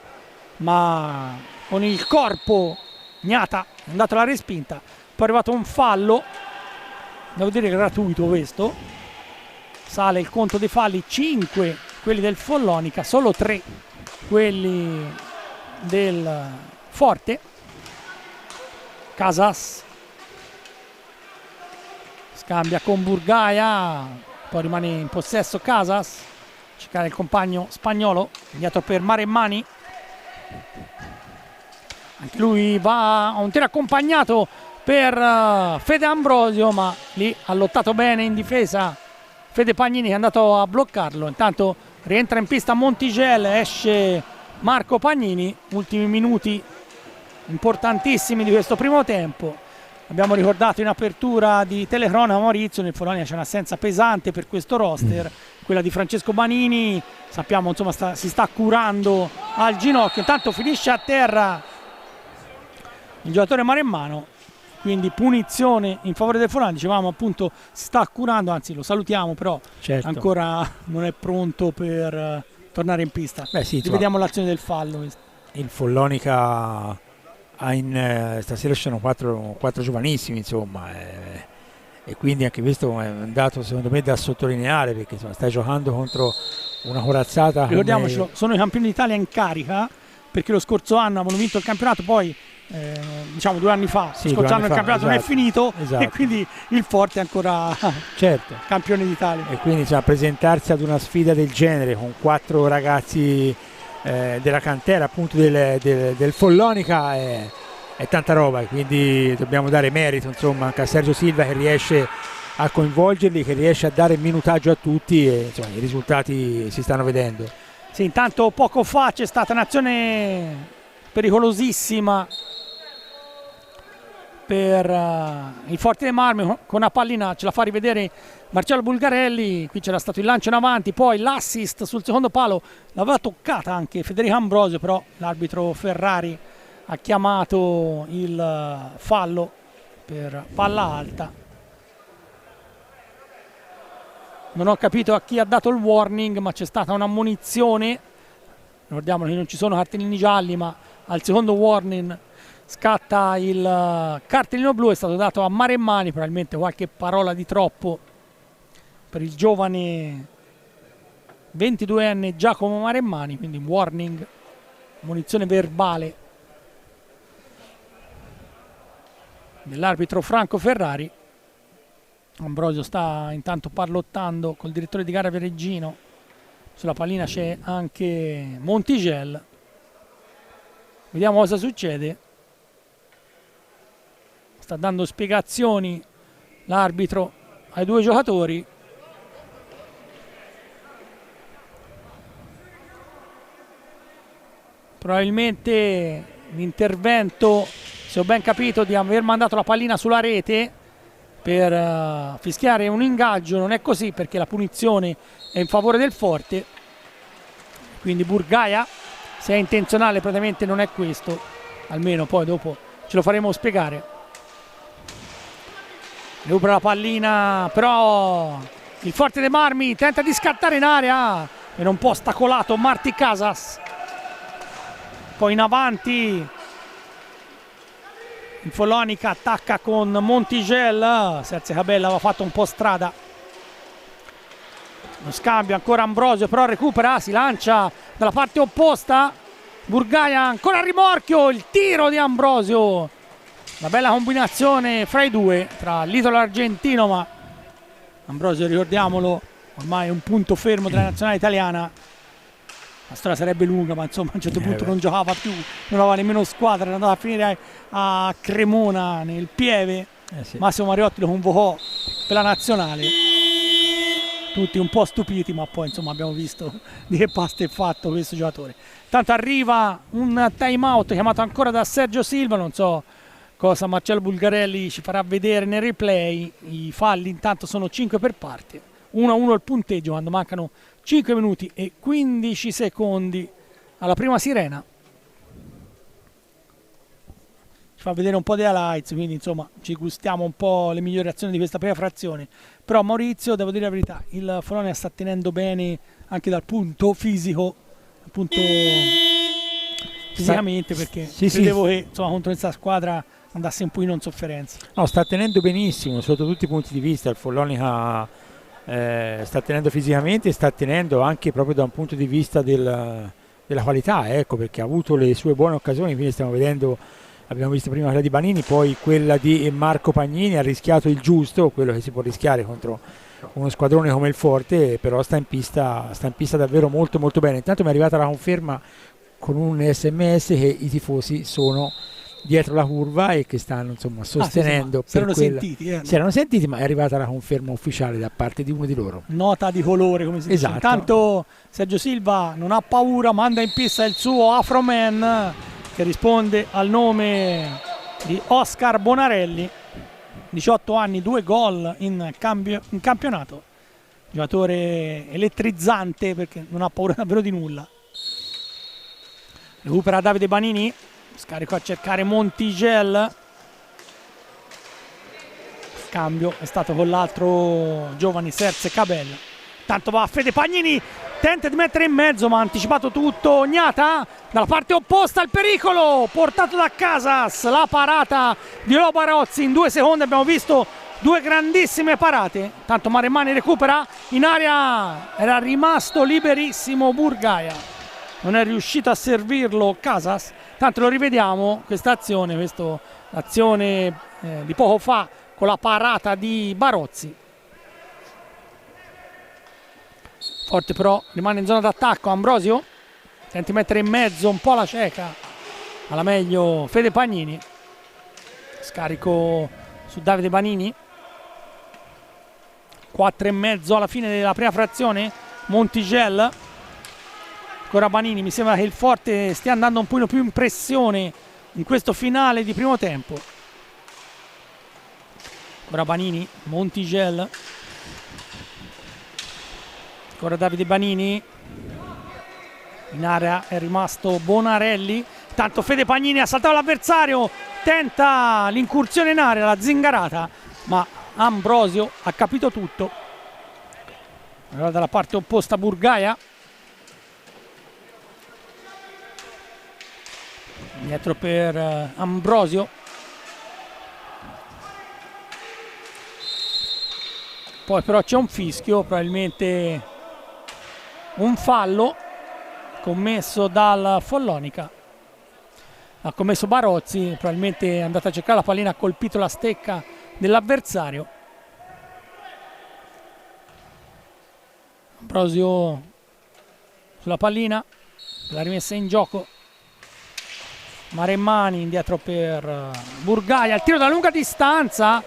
ma con il corpo Gnata è andato alla respinta, poi è arrivato un fallo, devo dire gratuito questo, sale il conto dei falli, 5 quelli del Follonica, solo 3 quelli del Forte. Casas scambia con Burgaia, poi rimane in possesso Casas, cercare il compagno spagnolo, indietro per Maremmani, anche lui va a un tiro accompagnato per Fede Ambrosio, ma lì ha lottato bene in difesa Fede Pagnini, che è andato a bloccarlo. Intanto rientra in pista Montigel, esce Marco Pagnini, ultimi minuti importantissimi di questo primo tempo. Abbiamo ricordato in apertura di telecronaca, Maurizio, nel Follonia c'è un'assenza pesante per questo roster, quella di Francesco Banini, sappiamo insomma si sta curando al ginocchio, intanto finisce a terra il giocatore maremmano, quindi punizione in favore del Follonia, dicevamo appunto si sta curando, anzi lo salutiamo, però ancora non è pronto per tornare in pista. Rivediamo l'azione del fallo. Il Follonica stasera ci sono quattro giovanissimi, insomma, e quindi anche questo è un dato secondo me da sottolineare, perché insomma, stai giocando contro una corazzata. Ricordiamocelo, sono i campioni d'Italia in carica, perché lo scorso anno avevano vinto il campionato, poi diciamo 2 anni fa, lo scorso anno il campionato non è finito, e quindi il Forte è ancora campione d'Italia. E quindi insomma, presentarsi ad una sfida del genere con 4 ragazzi della cantera appunto del Follonica è tanta roba, e quindi dobbiamo dare merito insomma anche a Sergio Silva, che riesce a coinvolgerli, che riesce a dare minutaggio a tutti, e insomma, i risultati si stanno vedendo. Sì, intanto poco fa c'è stata un'azione pericolosissima per il Forte dei Marmi, con una pallina ce la fa rivedere Marcello Bulgarelli, qui c'era stato il lancio in avanti, poi l'assist sul secondo palo l'aveva toccata anche Federico Ambrosio, però l'arbitro Ferrari ha chiamato il fallo per palla alta. Non ho capito a chi ha dato il warning, ma c'è stata un'ammonizione, ricordiamo che non ci sono cartellini gialli, ma al secondo warning scatta il cartellino blu, è stato dato a Maremmani, probabilmente qualche parola di troppo per il giovane 22enne Giacomo Maremmani, quindi warning, munizione verbale dell'arbitro Franco Ferrari. Ambrosio sta intanto parlottando col direttore di gara Viareggino, sulla pallina c'è anche Montigel, vediamo cosa succede. Sta dando spiegazioni l'arbitro ai 2 giocatori. Probabilmente l'intervento, se ho ben capito, di aver mandato la pallina sulla rete per fischiare un ingaggio non è così, perché la punizione è in favore del Forte, quindi Burgaia, se è intenzionale praticamente non è questo, almeno poi dopo ce lo faremo spiegare. Recupera la pallina, però il Forte dei Marmi tenta di scattare in area e non può, ostacolato Marti Casas. Poi in avanti il Follonica attacca con Montigel, Serse Cabella aveva fatto un po' strada. Lo scambio ancora Ambrosio, però recupera, si lancia dalla parte opposta. Burgaia ancora a rimorchio, il tiro di Ambrosio Una bella combinazione fra i due, tra l'italo argentino, ma Ambrosio, ricordiamolo, ormai è un punto fermo della nazionale italiana. La storia sarebbe lunga, ma insomma a un certo punto non giocava più, non aveva nemmeno squadra, era andato a finire a Cremona nel Pieve. Sì. Massimo Mariotti lo convocò per la nazionale, tutti un po' stupiti, ma poi insomma abbiamo visto di che pasta è fatto questo giocatore. Tanto arriva un time out chiamato ancora da Sergio Silva, non so cosa Marcello Bulgarelli ci farà vedere nel replay. I falli intanto sono 5 per parte, 1-1 il punteggio quando mancano 5 minuti e 15 secondi alla prima sirena. Ci fa vedere un po' di highlights, quindi insomma ci gustiamo un po' le migliori azioni di questa prima frazione. Però Maurizio, devo dire la verità, il Follonia sta tenendo bene anche dal punto fisico, dal punto fisicamente, perché credevo che insomma contro questa squadra andasse un po' in sofferenza. No, sta tenendo benissimo sotto tutti i punti di vista. Il Follonia sta tenendo fisicamente e sta tenendo anche proprio da un punto di vista della qualità, ecco, perché ha avuto le sue buone occasioni. Quindi stiamo vedendo, abbiamo visto prima quella di Banini, poi quella di Marco Pagnini, ha rischiato il giusto, quello che si può rischiare contro uno squadrone come il Forte, però sta in pista davvero molto molto bene. Intanto mi è arrivata la conferma con un SMS che i tifosi sono dietro la curva e che stanno insomma sostenendo. Si erano sentiti, si erano sentiti, ma è arrivata la conferma ufficiale da parte di uno di loro. Nota di colore, come si dice. Esatto. Intanto Sergio Silva non ha paura, manda in pista il suo Afroman, che risponde al nome di Oscar Bonarelli, 18 anni, 2 gol in campionato, giocatore elettrizzante perché non ha paura davvero di nulla. Recupera Davide Banini, scarico a cercare Montigel, scambio è stato con l'altro giovane Serse Cabel. Tanto va Fede Pagnini, tenta di mettere in mezzo ma ha anticipato tutto Gnata dalla parte opposta, al pericolo portato da Casas, la parata di Leo Barozzi. In 2 secondi abbiamo visto 2 grandissime parate. Tanto Maremmani recupera, in area era rimasto liberissimo Burgaia, non è riuscito a servirlo Casas. Tanto lo rivediamo questa azione, l'azione di poco fa con la parata di Barozzi. Forte però rimane in zona d'attacco Ambrosio, tenta di mettere in mezzo un po' la cieca, alla meglio Fede Pagnini, scarico su Davide Banini. 4,5 alla fine della prima frazione, Montigel, ancora Banini. Mi sembra che il Forte stia andando un po' più in pressione in questo finale di primo tempo. Ancora Banini, Montigel, ancora Davide Banini, in area è rimasto Bonarelli. Tanto Fede Pagnini ha saltato l'avversario, tenta l'incursione in area, la zingarata, ma Ambrosio ha capito tutto. Allora dalla parte opposta Burgaia, dietro per Ambrosio, poi però c'è un fischio, probabilmente un fallo commesso dal Follonica, ha commesso Barozzi, probabilmente è andato a cercare la pallina, ha colpito la stecca dell'avversario. Ambrosio sulla pallina, la rimessa in gioco, Maremmani indietro per Burgaia, il tiro da lunga distanza,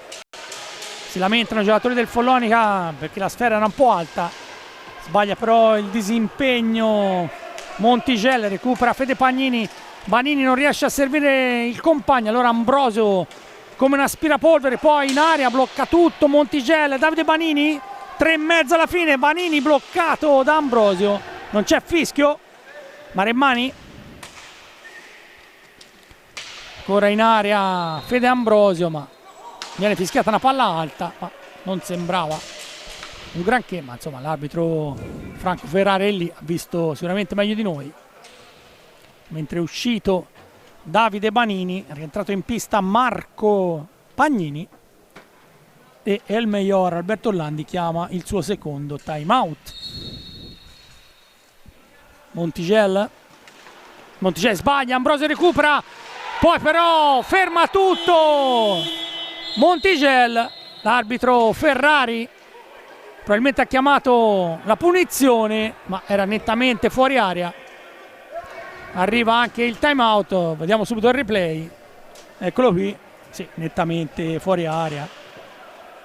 si lamentano i giocatori del Follonica perché la sfera era un po' alta, sbaglia però il disimpegno Montigel, recupera Fede Pagnini, Banini non riesce a servire il compagno, allora Ambrosio come un aspirapolvere, poi in area blocca tutto Montigel, Davide Banini, 3,5 alla fine, Banini bloccato da Ambrosio, non c'è fischio. Maremmani, ancora in area Fede Ambrosio, ma viene fischiata una palla alta, ma non sembrava un granché, ma insomma l'arbitro Franco Ferrarelli ha visto sicuramente meglio di noi. Mentre è uscito Davide Banini, è rientrato in pista Marco Pagnini e El Mayor Alberto Orlandi chiama il suo secondo time out. Montigel sbaglia, Ambrosio recupera, Poi però ferma tutto Montigelli, l'arbitro Ferrari probabilmente ha chiamato la punizione, ma era nettamente fuori area. Arriva anche il time out, vediamo subito il replay, eccolo qui, sì, nettamente fuori area,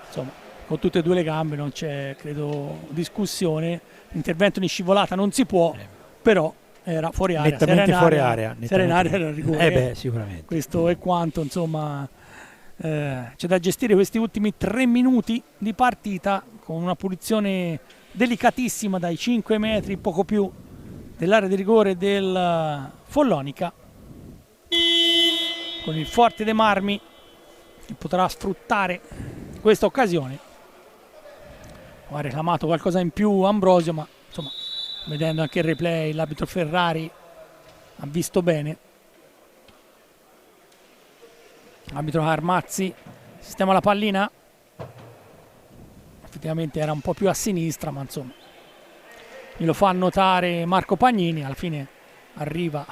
insomma con tutte e due le gambe non c'è credo discussione, l'intervento in scivolata non si può, però era fuori area, nettamente fuori area, se era in area era rigore, beh, sicuramente. Questo è quanto, insomma, c'è da gestire questi ultimi 3 minuti di partita con una punizione delicatissima dai 5 metri, poco più, dell'area di rigore del Follonica, con il Forte dei Marmi che potrà sfruttare questa occasione. Ha reclamato qualcosa in più Ambrosio, ma insomma, vedendo anche il replay, l'arbitro Ferrari ha visto bene. Arbitro Armazzi sistema la pallina, effettivamente era un po' più a sinistra, ma insomma glielo fa notare Marco Pagnini, alla fine arriva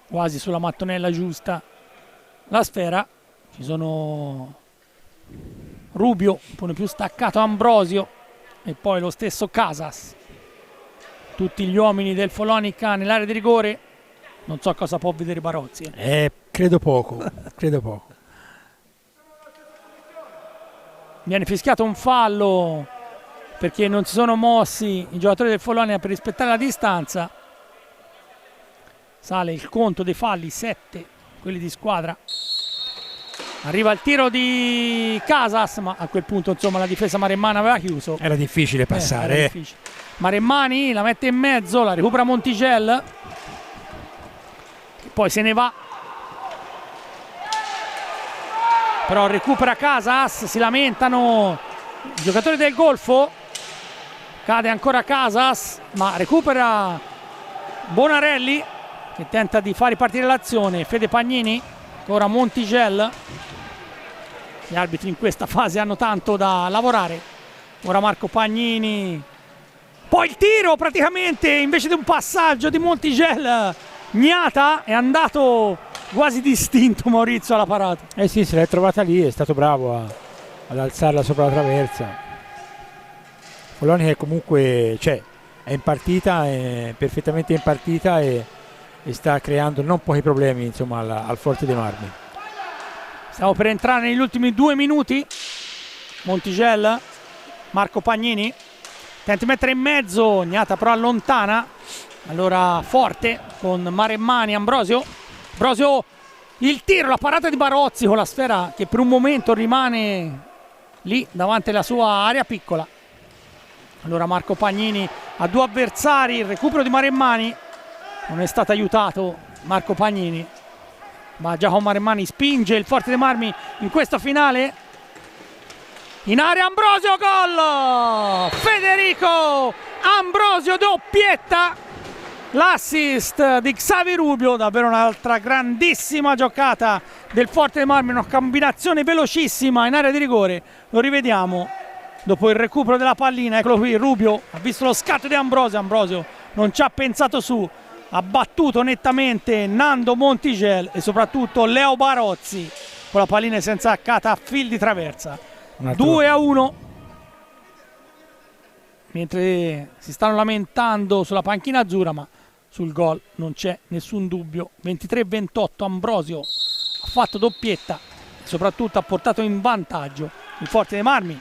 quasi sulla mattonella giusta la sfera. Ci sono Rubio, pone più staccato Ambrosio e poi lo stesso Casas, tutti gli uomini del Follonica nell'area di rigore. Non so cosa può vedere Barozzi. Credo poco, credo poco. Viene fischiato un fallo perché non si sono mossi i giocatori del Follonica per rispettare la distanza. Sale il conto dei falli, 7 quelli di squadra. Arriva il tiro di Casas, ma a quel punto insomma la difesa maremmana aveva chiuso. Era difficile passare. Era difficile. Maremmani la mette in mezzo, la recupera Montigelli, che poi se ne va. Però recupera Casas, si lamentano i giocatori del Golfo. Cade ancora Casas, ma recupera Bonarelli che tenta di far ripartire l'azione. Fede Pagnini, ancora Montigelli. Gli arbitri in questa fase hanno tanto da lavorare. Ora Marco Pagnini. Poi il tiro praticamente, invece di un passaggio di Montigelli, Gnata è andato quasi distinto Maurizio alla parata. Eh sì, se l'è trovata lì, è stato bravo ad alzarla sopra la traversa. Follonica comunque è in partita, è perfettamente in partita e sta creando non pochi problemi insomma al Forte dei Marmi. Stiamo per entrare negli ultimi 2 minuti. Montigelli, Marco Pagnini tenta di mettere in mezzo, Gnata però allontana. Allora Forte con Maremmani, Ambrosio, il tiro, la parata di Barozzi con la sfera che per un momento rimane lì davanti alla sua area piccola. Allora Marco Pagnini ha 2 avversari, il recupero di Maremmani, non è stato aiutato Marco Pagnini, ma Giacomo Maremmani spinge il Forte dei Marmi in questa finale. In area Ambrosio, gol! Federico Ambrosio, doppietta, l'assist di Xavi Rubio, davvero un'altra grandissima giocata del Forte dei Marmi, una combinazione velocissima in area di rigore. Lo rivediamo dopo il recupero della pallina, eccolo qui, Rubio ha visto lo scatto di Ambrosio, Ambrosio non ci ha pensato su, ha battuto nettamente Nando Montigelli e soprattutto Leo Barozzi con la pallina senza accata a fil di traversa. 2-1, mentre si stanno lamentando sulla panchina azzurra, ma sul gol non c'è nessun dubbio. 23-28, Ambrosio ha fatto doppietta e soprattutto ha portato in vantaggio il Forte dei Marmi.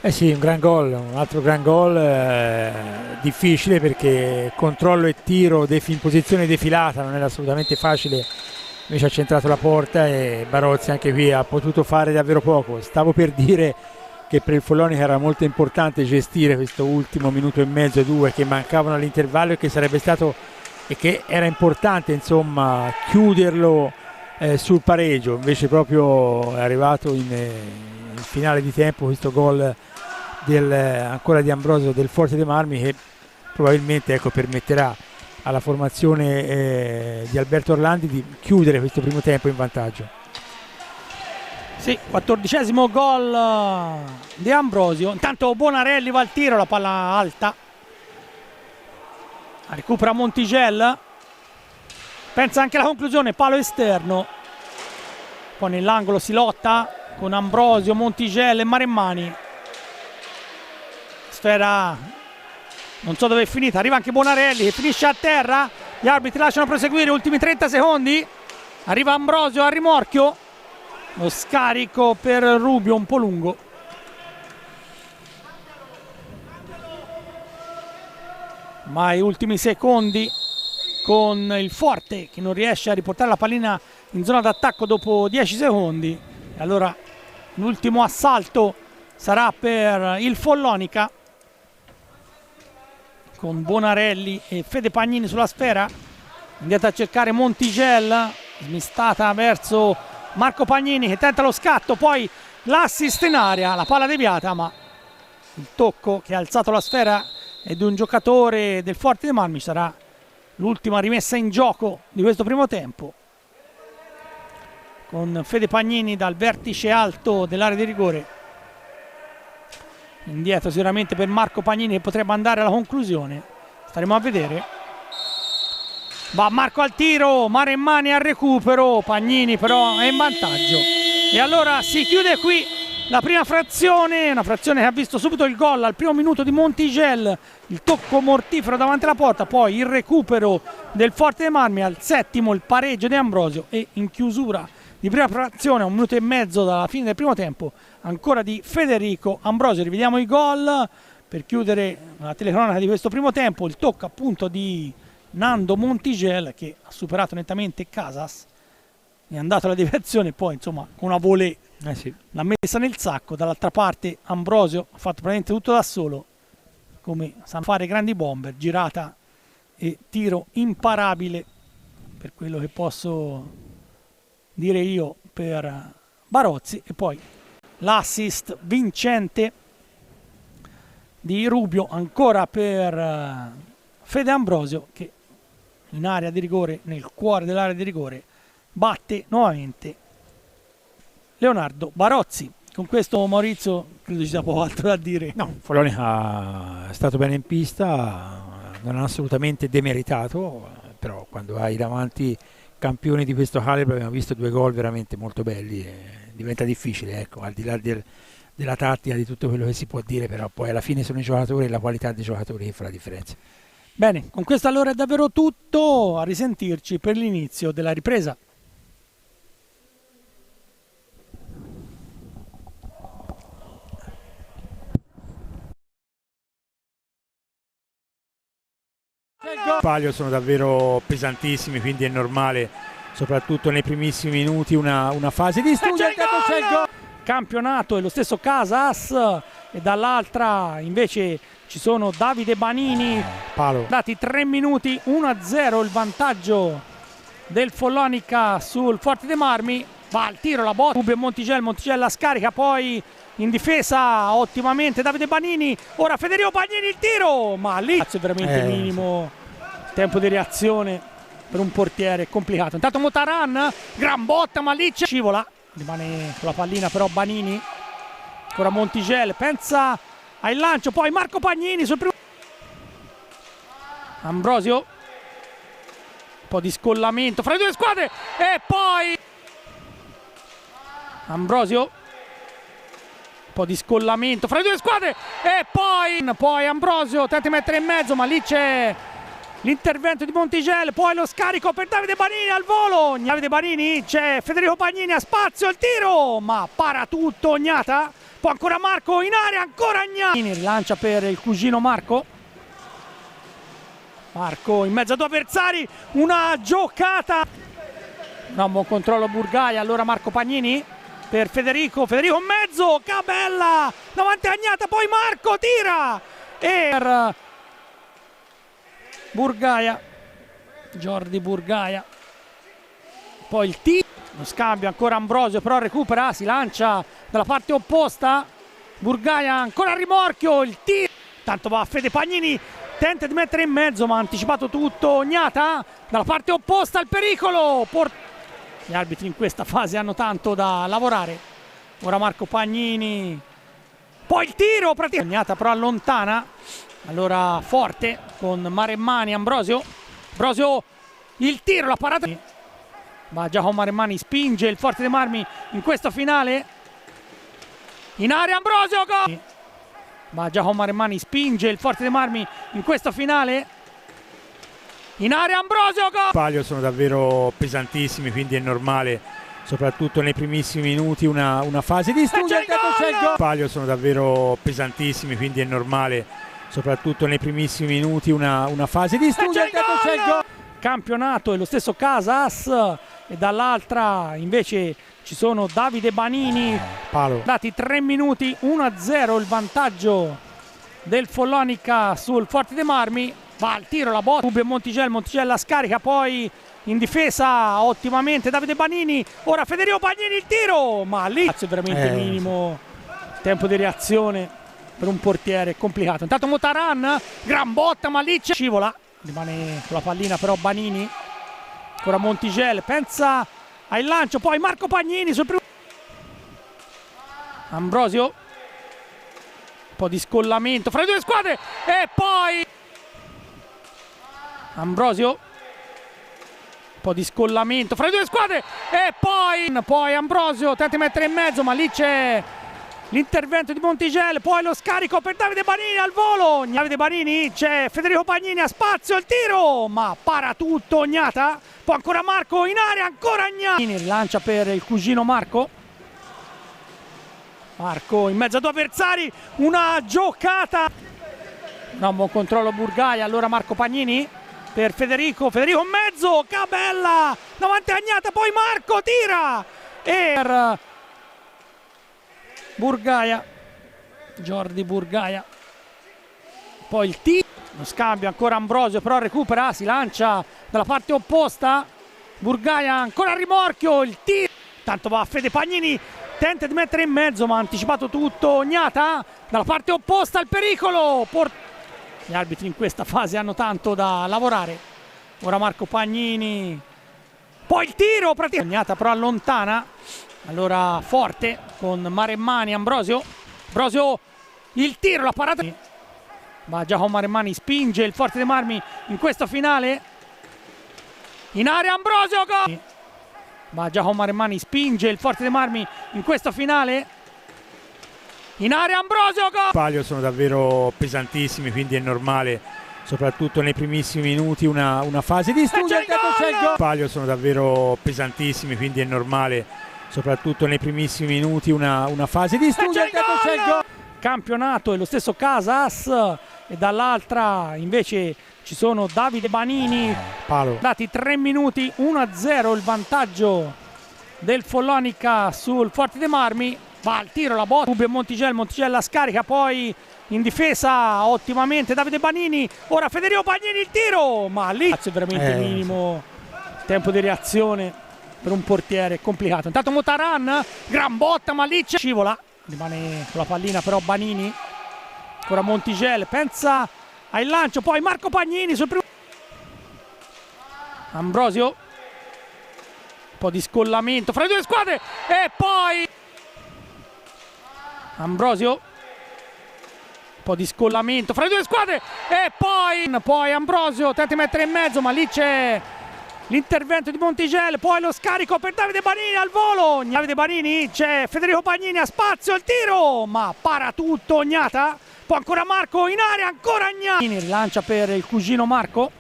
Eh sì, un gran gol, un altro gran gol, difficile perché controllo e tiro in posizione defilata non era assolutamente facile, invece ha centrato la porta e Barozzi anche qui ha potuto fare davvero poco. Stavo per dire che per il Follonica era molto importante gestire questo ultimo minuto e mezzo, 2 che mancavano all'intervallo e che sarebbe stato e che era importante insomma chiuderlo sul pareggio, invece proprio è arrivato in finale di tempo questo gol ancora di Ambrosio del Forte dei Marmi che probabilmente permetterà alla formazione di Alberto Orlandi di chiudere questo primo tempo in vantaggio. Sì, 14° gol di Ambrosio. Intanto Bonarelli va al tiro, la palla alta, recupera Montigelli, pensa anche alla conclusione, palo esterno. Poi nell'angolo si lotta con Ambrosio, Montigello e Maremmani. Sfera, non so dove è finita, arriva anche Bonarelli che finisce a terra. Gli arbitri lasciano proseguire, ultimi 30 secondi. Arriva Ambrosio a rimorchio. Lo scarico per Rubio un po' lungo. Ma gli ultimi secondi con il Forte che non riesce a riportare la pallina in zona d'attacco dopo 10 secondi. E allora l'ultimo assalto sarà per il Follonica, con Bonarelli e Fede Pagnini sulla sfera. Andiamo a cercare Montigello, smistata verso Marco Pagnini che tenta lo scatto, poi l'assist in area, la palla deviata, ma il tocco che ha alzato la sfera è di un giocatore del Forte dei Marmi. Sarà l'ultima rimessa in gioco di questo primo tempo, con Fede Pagnini dal vertice alto dell'area di rigore. Indietro sicuramente per Marco Pagnini che potrebbe andare alla conclusione, staremo a vedere. Va Marco al tiro, Maremmani al recupero, Pagnini però è in vantaggio. E allora si chiude qui la prima frazione, una frazione che ha visto subito il gol al primo minuto di Montigello, il tocco mortifero davanti alla porta, poi il recupero del Forte dei Marmi, al settimo il pareggio di Ambrosio e in chiusura di prima frazione, 1 minuto e mezzo dalla fine del primo tempo, ancora di Federico Ambrosio. Rivediamo i gol per chiudere la telecronaca di questo primo tempo. Il tocco appunto di Nando Montigello che ha superato nettamente Casas, è andato alla deviazione, poi insomma con una volée l'ha messa nel sacco. Dall'altra parte Ambrosio ha fatto praticamente tutto da solo, come sanno fare grandi bomber, girata e tiro imparabile, per quello che posso dire io, per Barozzi. E poi l'assist vincente di Rubio ancora per Fede Ambrosio, che in area di rigore, nel cuore dell'area di rigore, batte nuovamente Leonardo Barozzi. Con questo, Maurizio, credo ci sia poco altro da dire. No, Follonica è stato bene in pista, non ha assolutamente demeritato, però quando hai davanti campioni di questo calibro, abbiamo visto 2 gol veramente molto belli, e diventa difficile, ecco, al di là della tattica, di tutto quello che si può dire, però poi alla fine sono i giocatori e la qualità dei giocatori che fa la differenza. Bene, con questo allora è davvero tutto, a risentirci per l'inizio della ripresa. I palio sono davvero pesantissimi, quindi è normale, soprattutto nei primissimi minuti, una fase di studio. C'è il gol! Campionato è lo stesso Casas, e dall'altra invece ci sono Davide Banini. Palo. Dati 3 minuti, 1-0 il vantaggio del Follonica sul Forte dei Marmi. Va al tiro, la botta, Rubio e Montigello la scarica, poi in difesa ottimamente Davide Banini. Ora Federico Pagnini, il tiro, ma lì è veramente minimo tempo di reazione per un portiere, complicato. Intanto Motaran, gran botta, ma lì scivola, rimane con la pallina però Banini. Ora Montigello pensa al lancio, poi Marco Pagnini sul primo. Ambrosio, un po' di scollamento fra le due squadre e poi Ambrosio, un po' di scollamento fra le due squadre e poi Ambrosio tenta di mettere in mezzo, ma lì c'è l'intervento di Montigello, poi lo scarico per Davide Banini al volo. Davide Banini, c'è Federico Pagnini a spazio, il tiro, ma para tutto Ognata. Poi ancora Marco in area, ancora Gnani, rilancia per il cugino Marco in mezzo a 2 avversari, una giocata, un buon controllo Burgaia. Allora Marco Pagnini per Federico in mezzo, Cabella davanti a Gnata, poi Marco tira e per Burgaia, Jordi Burgaia, poi il tiro. Lo scambio ancora Ambrosio, però recupera, si lancia dalla parte opposta. Burgaia ancora a rimorchio, il tiro. Tanto va Fede Pagnini, tenta di mettere in mezzo, ma ha anticipato tutto Ognata. Dalla parte opposta il pericolo. Gli arbitri in questa fase hanno tanto da lavorare. Ora Marco Pagnini, poi il tiro, Ognata però allontana. Allora Forte con Maremmani, Ambrosio il tiro, la parata. Ma Giacomo Maremmani spinge il Forte dei Marmi in questo finale. In area Ambrosio, gol! Ma Giacomo Maremmani spinge il Forte dei Marmi in questo finale. In area Ambrosio, gol! Palio sono davvero pesantissimi, quindi è normale, soprattutto nei primissimi minuti, una fase di studio. Palio sono davvero pesantissimi, quindi è normale, soprattutto nei primissimi minuti, una fase di studio. Campionato è lo stesso Casas e dall'altra invece ci sono Davide Banini. Palo. Dati 3 minuti, 1-0 il vantaggio del Follonica sul Forte dei Marmi. Va al tiro, la botta, Rubio Montigella scarica, poi in difesa ottimamente Davide Banini, ora Federico Bagnini, il tiro, ma lì è veramente minimo tempo di reazione per un portiere, complicato. Intanto Motaran, gran botta, ma lì c'è scivola, rimane con la pallina però Banini, ancora Montigel, pensa al lancio, poi Marco Pagnini sul primo, Ambrosio, un po' di scollamento fra le due squadre e poi Ambrosio, un po' di scollamento fra le due squadre e poi Ambrosio tenta di mettere in mezzo, ma lì c'è l'intervento di Montigel, poi lo scarico per Davide Banini al volo. Davide Banini, c'è Federico Pagnini a spazio, il tiro, ma para tutto Ognata, poi ancora Marco in area, ancora Ognata, rilancia per il cugino Marco in mezzo a due avversari, una giocata, un buon controllo Burgaia, allora Marco Pagnini per Federico in mezzo, Cabella davanti a Agnata, poi Marco tira e per Burgaia, Jordi Burgaia, poi il tiro, lo scambio ancora Ambrosio, però recupera, si lancia dalla parte opposta, Burgaia ancora a rimorchio, il tiro, tanto va Fede Pagnini, tenta di mettere in mezzo ma ha anticipato tutto Ognata, dalla parte opposta il pericolo, gli arbitri in questa fase hanno tanto da lavorare. Ora Marco Pagnini, poi il tiro, Ognata però allontana, allora Forte con Maremmani, Ambrosio, il tiro, la parata, ma Giacomo Maremmani spinge il Forte dei Marmi in questo finale. In area Ambrosio, gol! Ma Giacomo Maremmani spinge il Forte dei Marmi in questo finale. In area Ambrosio, gol! Palio sono davvero pesantissimi, quindi è normale, soprattutto nei primissimi minuti, una fase di studio. Palio sono davvero pesantissimi, quindi è normale, soprattutto nei primissimi minuti, una fase di studio. Campionato è lo stesso Casas e dall'altra invece ci sono Davide Banini. Palo. Dati 3 minuti, 1-0 il vantaggio del Follonica sul Forte dei Marmi. Va al tiro, la botta, Rubio Montigella scarica, poi in difesa ottimamente Davide Banini, ora Federico Bagnini, il tiro, ma lì è veramente minimo tempo di reazione per un portiere, complicato. Intanto Motaran, gran botta, ma lì c'è scivola, rimane con la pallina però Banini, ancora Montigel, pensa al lancio, poi Marco Pagnini sul primo, Ambrosio, un po' di scollamento fra le due squadre e poi Ambrosio, un po' di scollamento fra le due squadre e poi Ambrosio tenta di mettere in mezzo, ma lì c'è l'intervento di Montigel, poi lo scarico per Davide Banini al volo. Davide Banini, c'è Federico Pagnini a spazio, il tiro, ma para tutto Ognata, poi ancora Marco in area, ancora Ognata, rilancia per il cugino Marco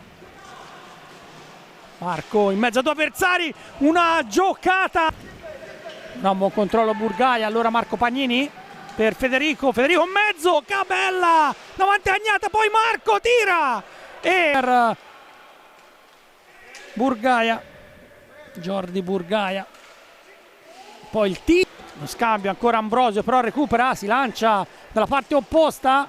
in mezzo a due avversari, una giocata, un buon controllo Burgaia, allora Marco Pagnini per Federico in mezzo, Cabella davanti a Agnata, poi Marco tira e per Burgaia, Jordi Burgaia, poi il tiro, lo scambio ancora Ambrosio, però recupera, si lancia dalla parte opposta,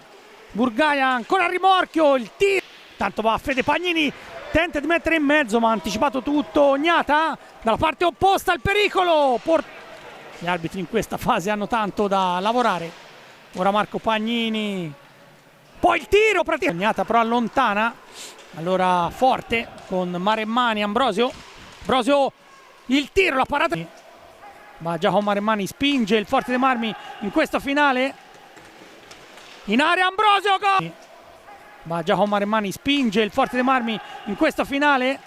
Burgaia ancora a rimorchio, il tiro, tanto va Fede Pagnini, tenta di mettere in mezzo ma ha anticipato tutto Ognata, dalla parte opposta il pericolo, gli arbitri in questa fase hanno tanto da lavorare. Ora Marco Pagnini, poi il tiro, Ognata però allontana, allora Forte con Maremmani, Ambrosio, il tiro, la parata, ma Giacomo Maremmani spinge il Forte dei Marmi in questo finale. In area Ambrosio, gol! Ma Giacomo Maremmani spinge il Forte dei Marmi in questo finale.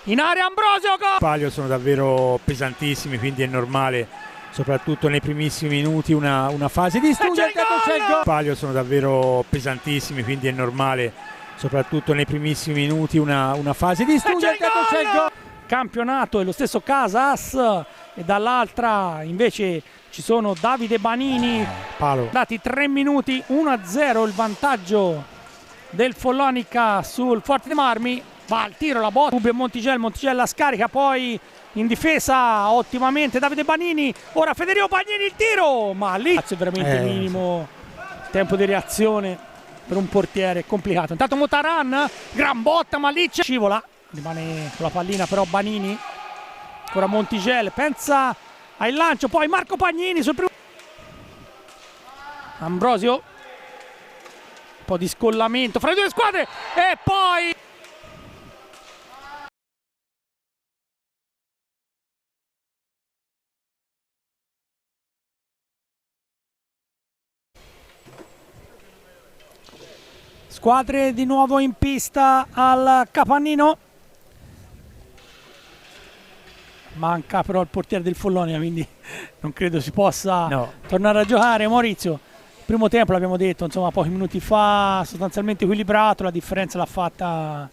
in area Ambrosio, gol! Palio sono davvero pesantissimi, quindi è normale, soprattutto nei primissimi minuti, una fase di studio. Palio sono davvero pesantissimi, quindi è normale, soprattutto nei primissimi minuti, una fase di studio. Campionato è lo stesso Casas e dall'altra invece ci sono Davide Banini. Palo. Dati 3 minuti, 1-0 il vantaggio del Follonica sul Forte dei Marmi. Va al tiro, la botta, Rubio e Montigello la scarica, poi in difesa ottimamente Davide Banini, ora Federico Bagnini il tiro, ma lì è veramente minimo il tempo di reazione per un portiere complicato. Intanto Motaran, gran botta, ma lì c'è scivola, rimane con la pallina però Banini, ancora Montigello, pensa al lancio, poi Marco Pagnini sul primo, Ambrosio, un po' di scollamento fra le due squadre e poi squadre di nuovo in pista al Capannino. Manca però il portiere del Follonia, quindi non credo si possa tornare a giocare. Maurizio, primo tempo l'abbiamo detto, insomma, pochi minuti fa, sostanzialmente equilibrato, la differenza l'ha fatta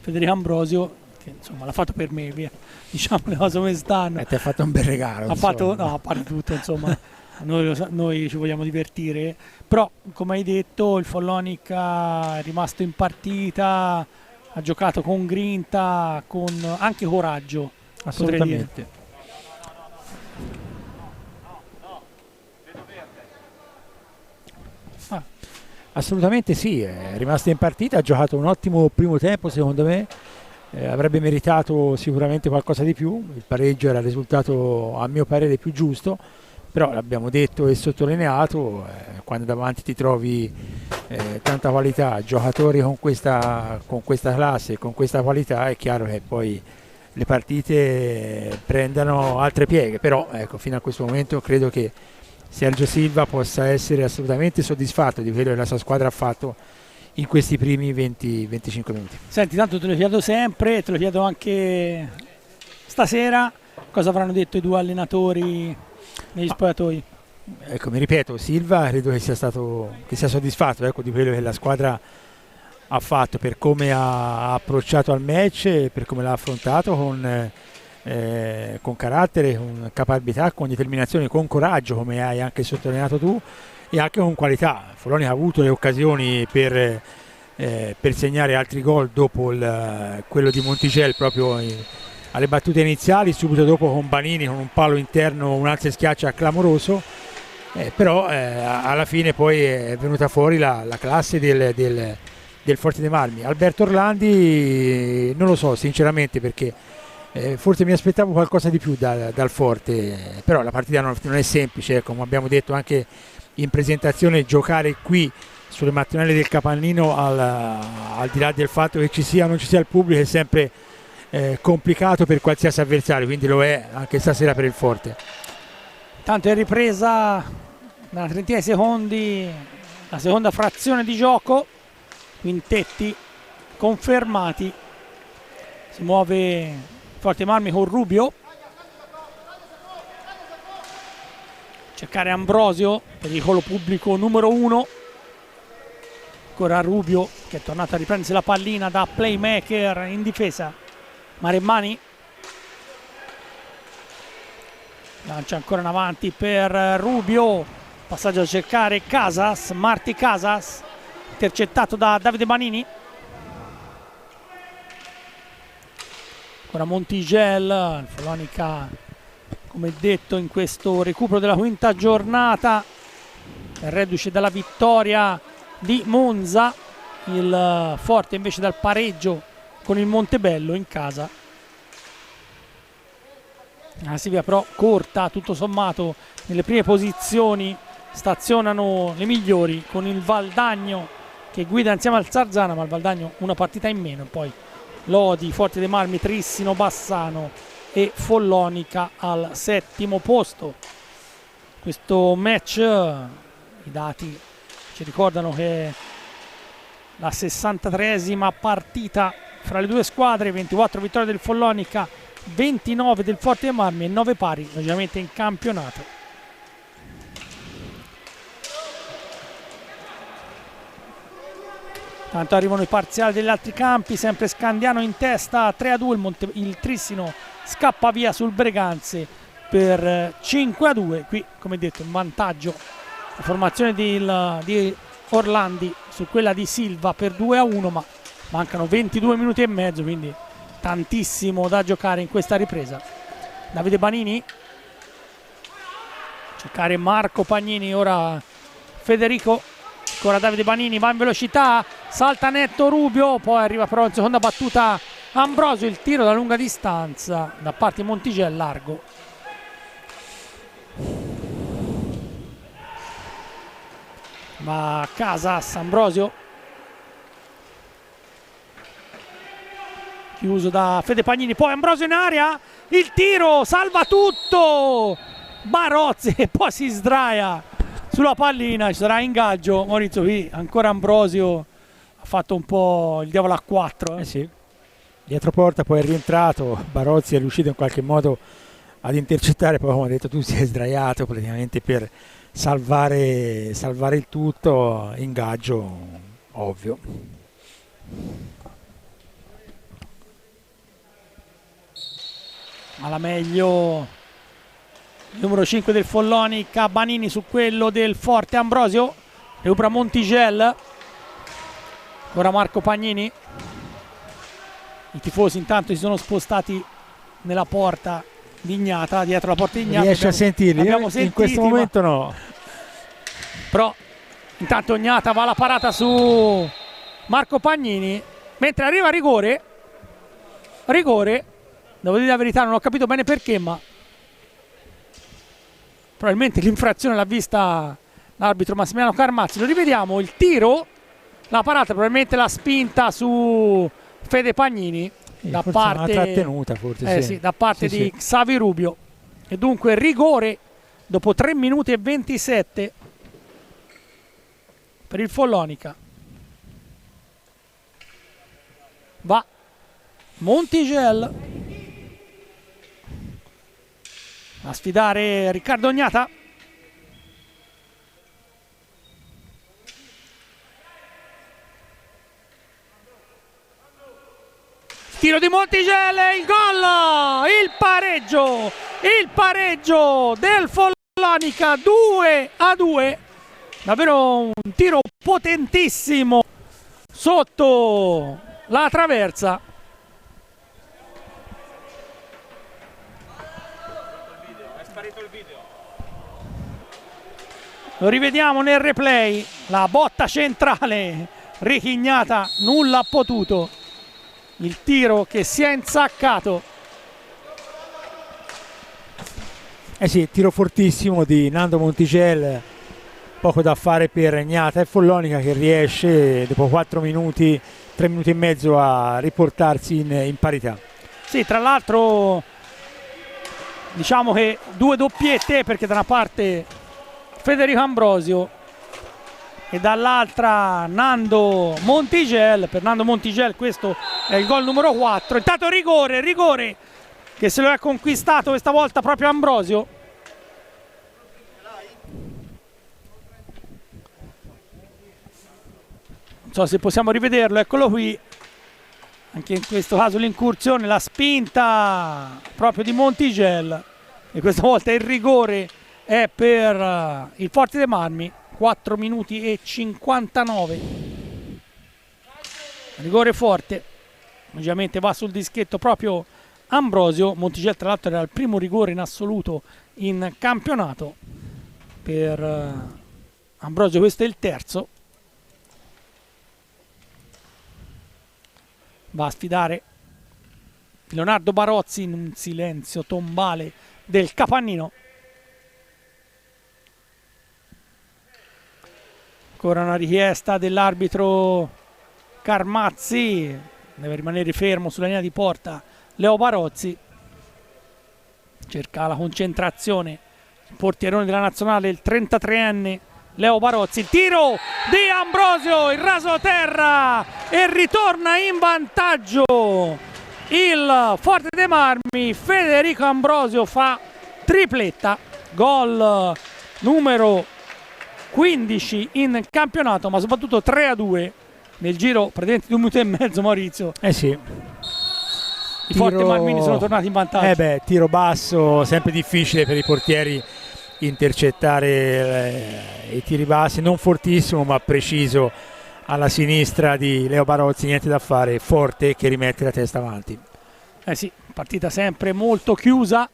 Federico Ambrosio, che insomma l'ha fatto per me, via. Diciamo le cose come stanno. E ti ha fatto un bel regalo. Ha fatto, no, a parte tutto, insomma, noi ci vogliamo divertire, però come hai detto il Follonica è rimasto in partita, ha giocato con grinta, con anche coraggio. Assolutamente. Assolutamente sì, è rimasto in partita, ha giocato un ottimo primo tempo secondo me, avrebbe meritato sicuramente qualcosa di più, il pareggio era il risultato a mio parere più giusto, però l'abbiamo detto e sottolineato, quando davanti ti trovi tanta qualità, giocatori con questa classe, con questa qualità, è chiaro che poi le partite prendano altre pieghe, però ecco, fino a questo momento credo che Sergio Silva possa essere assolutamente soddisfatto di quello che la sua squadra ha fatto in questi primi 20-25 minuti. Senti, tanto te lo chiedo sempre, te lo chiedo anche stasera, cosa avranno detto i due allenatori negli spogliatoi? Ecco, mi ripeto, Silva credo che sia soddisfatto, ecco, di quello che la squadra ha fatto, per come ha approcciato al match, per come l'ha affrontato con carattere, con caparbietà, con determinazione, con coraggio, come hai anche sottolineato tu, e anche con qualità. Follonia ha avuto le occasioni per segnare altri gol dopo quello di Montigello proprio alle battute iniziali, subito dopo con Banini con un palo interno, un alza e schiaccia clamoroso, però alla fine poi è venuta fuori la classe del Forte dei Marmi. Alberto Orlandi non lo so sinceramente, perché forse mi aspettavo qualcosa di più dal Forte, però la partita non è semplice, come abbiamo detto anche in presentazione, giocare qui sulle mattonelle del Capannino, al di là del fatto che ci sia o non ci sia il pubblico, è sempre complicato per qualsiasi avversario, quindi lo è anche stasera per il Forte. Tanto è ripresa nella trentina di secondi la seconda frazione di gioco, quintetti confermati, si muove Forte Marmi con Rubio, cercare Ambrosio, pericolo pubblico numero 1, ancora Rubio che è tornato a riprendersi la pallina da playmaker in difesa, Maremmani lancia ancora in avanti per Rubio, passaggio a cercare Casas, Marti Casas, intercettato da Davide Banini, ancora Montigello. Il Follonica, come detto, in questo recupero della quinta giornata è reduce dalla vittoria di Monza, il Forte invece dal pareggio con il Montebello in casa. La classifica però corta, tutto sommato nelle prime posizioni stazionano le migliori, con il Valdagno che guida insieme al Sarzana, ma il Valdagno una partita in meno, poi Lodi, Forte dei Marmi, Trissino, Bassano e Follonica al 7° posto. Questo match, i dati ci ricordano che la 63esima partita fra le due squadre, 24 vittorie del Follonica, 29 del Forte dei Marmi e 9 pari logicamente in campionato. Tanto arrivano i parziali degli altri campi, sempre Scandiano in testa 3-2, il Trissino scappa via sul Breganze per 5-2. Qui come detto in vantaggio la formazione di Orlandi su quella di Silva per 2-1, ma mancano 22 minuti e mezzo, quindi tantissimo da giocare in questa ripresa. Davide Banini, cercare Marco Pagnini, ora Federico, ancora Davide Banini, va in velocità, salta netto Rubio, poi arriva però in seconda battuta Ambrosio, il tiro da lunga distanza da parte di Montigel, largo. Va a Casas, Ambrosio, chiuso da Fede Pagnini, poi Ambrosio in area, il tiro, salva tutto Barozzi e poi si sdraia sulla pallina, ci sarà ingaggio. Maurizio, qui ancora Ambrosio ha fatto un po' il diavolo a 4. Sì, dietro porta, poi è rientrato, Barozzi è riuscito in qualche modo ad intercettare, poi come ho detto tu si è sdraiato praticamente per salvare il tutto, ingaggio ovvio. Ma la meglio il numero 5 del Follonica, Banini su quello del Forte, Ambrosio recupera Montigel, ora Marco Pagnini. I tifosi intanto si sono spostati nella porta di Ignata, dietro la porta di Ignata. Riesce a sentirli? In questo momento no. Però intanto Ignata va alla parata su Marco Pagnini, mentre arriva rigore, devo dire la verità, non ho capito bene perché, ma probabilmente l'infrazione l'ha vista l'arbitro Massimiliano Carmazzi. Lo rivediamo, il tiro, la parata, probabilmente la spinta su Fede Pagnini da parte, una trattenuta forse, sì, da parte di Xavi Rubio, e dunque rigore dopo 3 minuti e 27 per il Follonica. Va Montigel a sfidare Riccardo Ognata. Tiro di Montigel, il gol, il pareggio del Follonica, 2-2. Davvero un tiro potentissimo sotto la traversa. Lo rivediamo nel replay, la botta centrale, Richignata, nulla ha potuto. Il tiro che si è insaccato. Sì, tiro fortissimo di Nando Montigel, poco da fare per Ignata e Follonica che riesce dopo 4 minuti, 3 minuti e mezzo a riportarsi in parità. Sì, tra l'altro diciamo che 2 doppiette, perché da una parte Federico Ambrosio e dall'altra Nando Montigel. Per Nando Montigel questo è il gol numero 4. Intanto rigore che se lo è conquistato questa volta proprio Ambrosio. Non so se possiamo rivederlo, eccolo qui. Anche in questo caso l'incursione, la spinta proprio di Montigel, e questa volta il rigore è per il Forte dei Marmi. 4 minuti e 59, rigore forte, ovviamente va sul dischetto proprio Ambrosio. Montigel tra l'altro era il primo rigore in assoluto in campionato, per Ambrosio questo è il terzo. Va a sfidare Leonardo Barozzi in un silenzio tombale del Capannino. Ancora una richiesta dell'arbitro Carmazzi, deve rimanere fermo sulla linea di porta Leo Barozzi, cerca la concentrazione il portierone della nazionale, il 33enne Leo Barozzi, il tiro di Ambrosio, il raso terra e ritorna in vantaggio il Forte dei Marmi. Federico Ambrosio fa tripletta, gol numero 15 in campionato, ma soprattutto 3-2 nel giro praticamente di 1 minuto e mezzo. Maurizio, Sì. I Forte Marmini sono tornati in vantaggio. Tiro basso, sempre difficile per i portieri intercettare i tiri bassi, non fortissimo ma preciso alla sinistra di Leo Barozzi, niente da fare, Forte che rimette la testa avanti. Sì, partita sempre molto chiusa,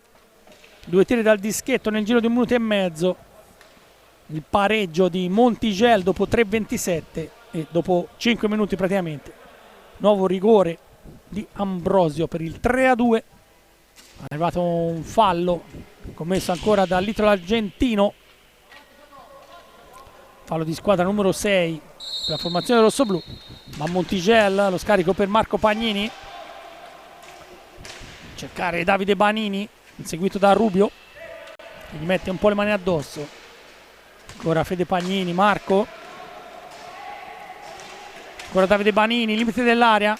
2 tiri dal dischetto nel giro di 1 minuto e mezzo, il pareggio di Montigel dopo 3:27 e dopo 5 minuti praticamente, nuovo rigore di Ambrosio per il 3-2. È arrivato un fallo commesso ancora dall'Italo Argentino, fallo di squadra numero 6 per la formazione rossoblù, ma Montigel, lo scarico per Marco Pagnini, cercare Davide Banini inseguito da Rubio che gli mette un po' le mani addosso. Ancora Fede Pagnini, Marco, ancora Davide Banini, limite dell'area,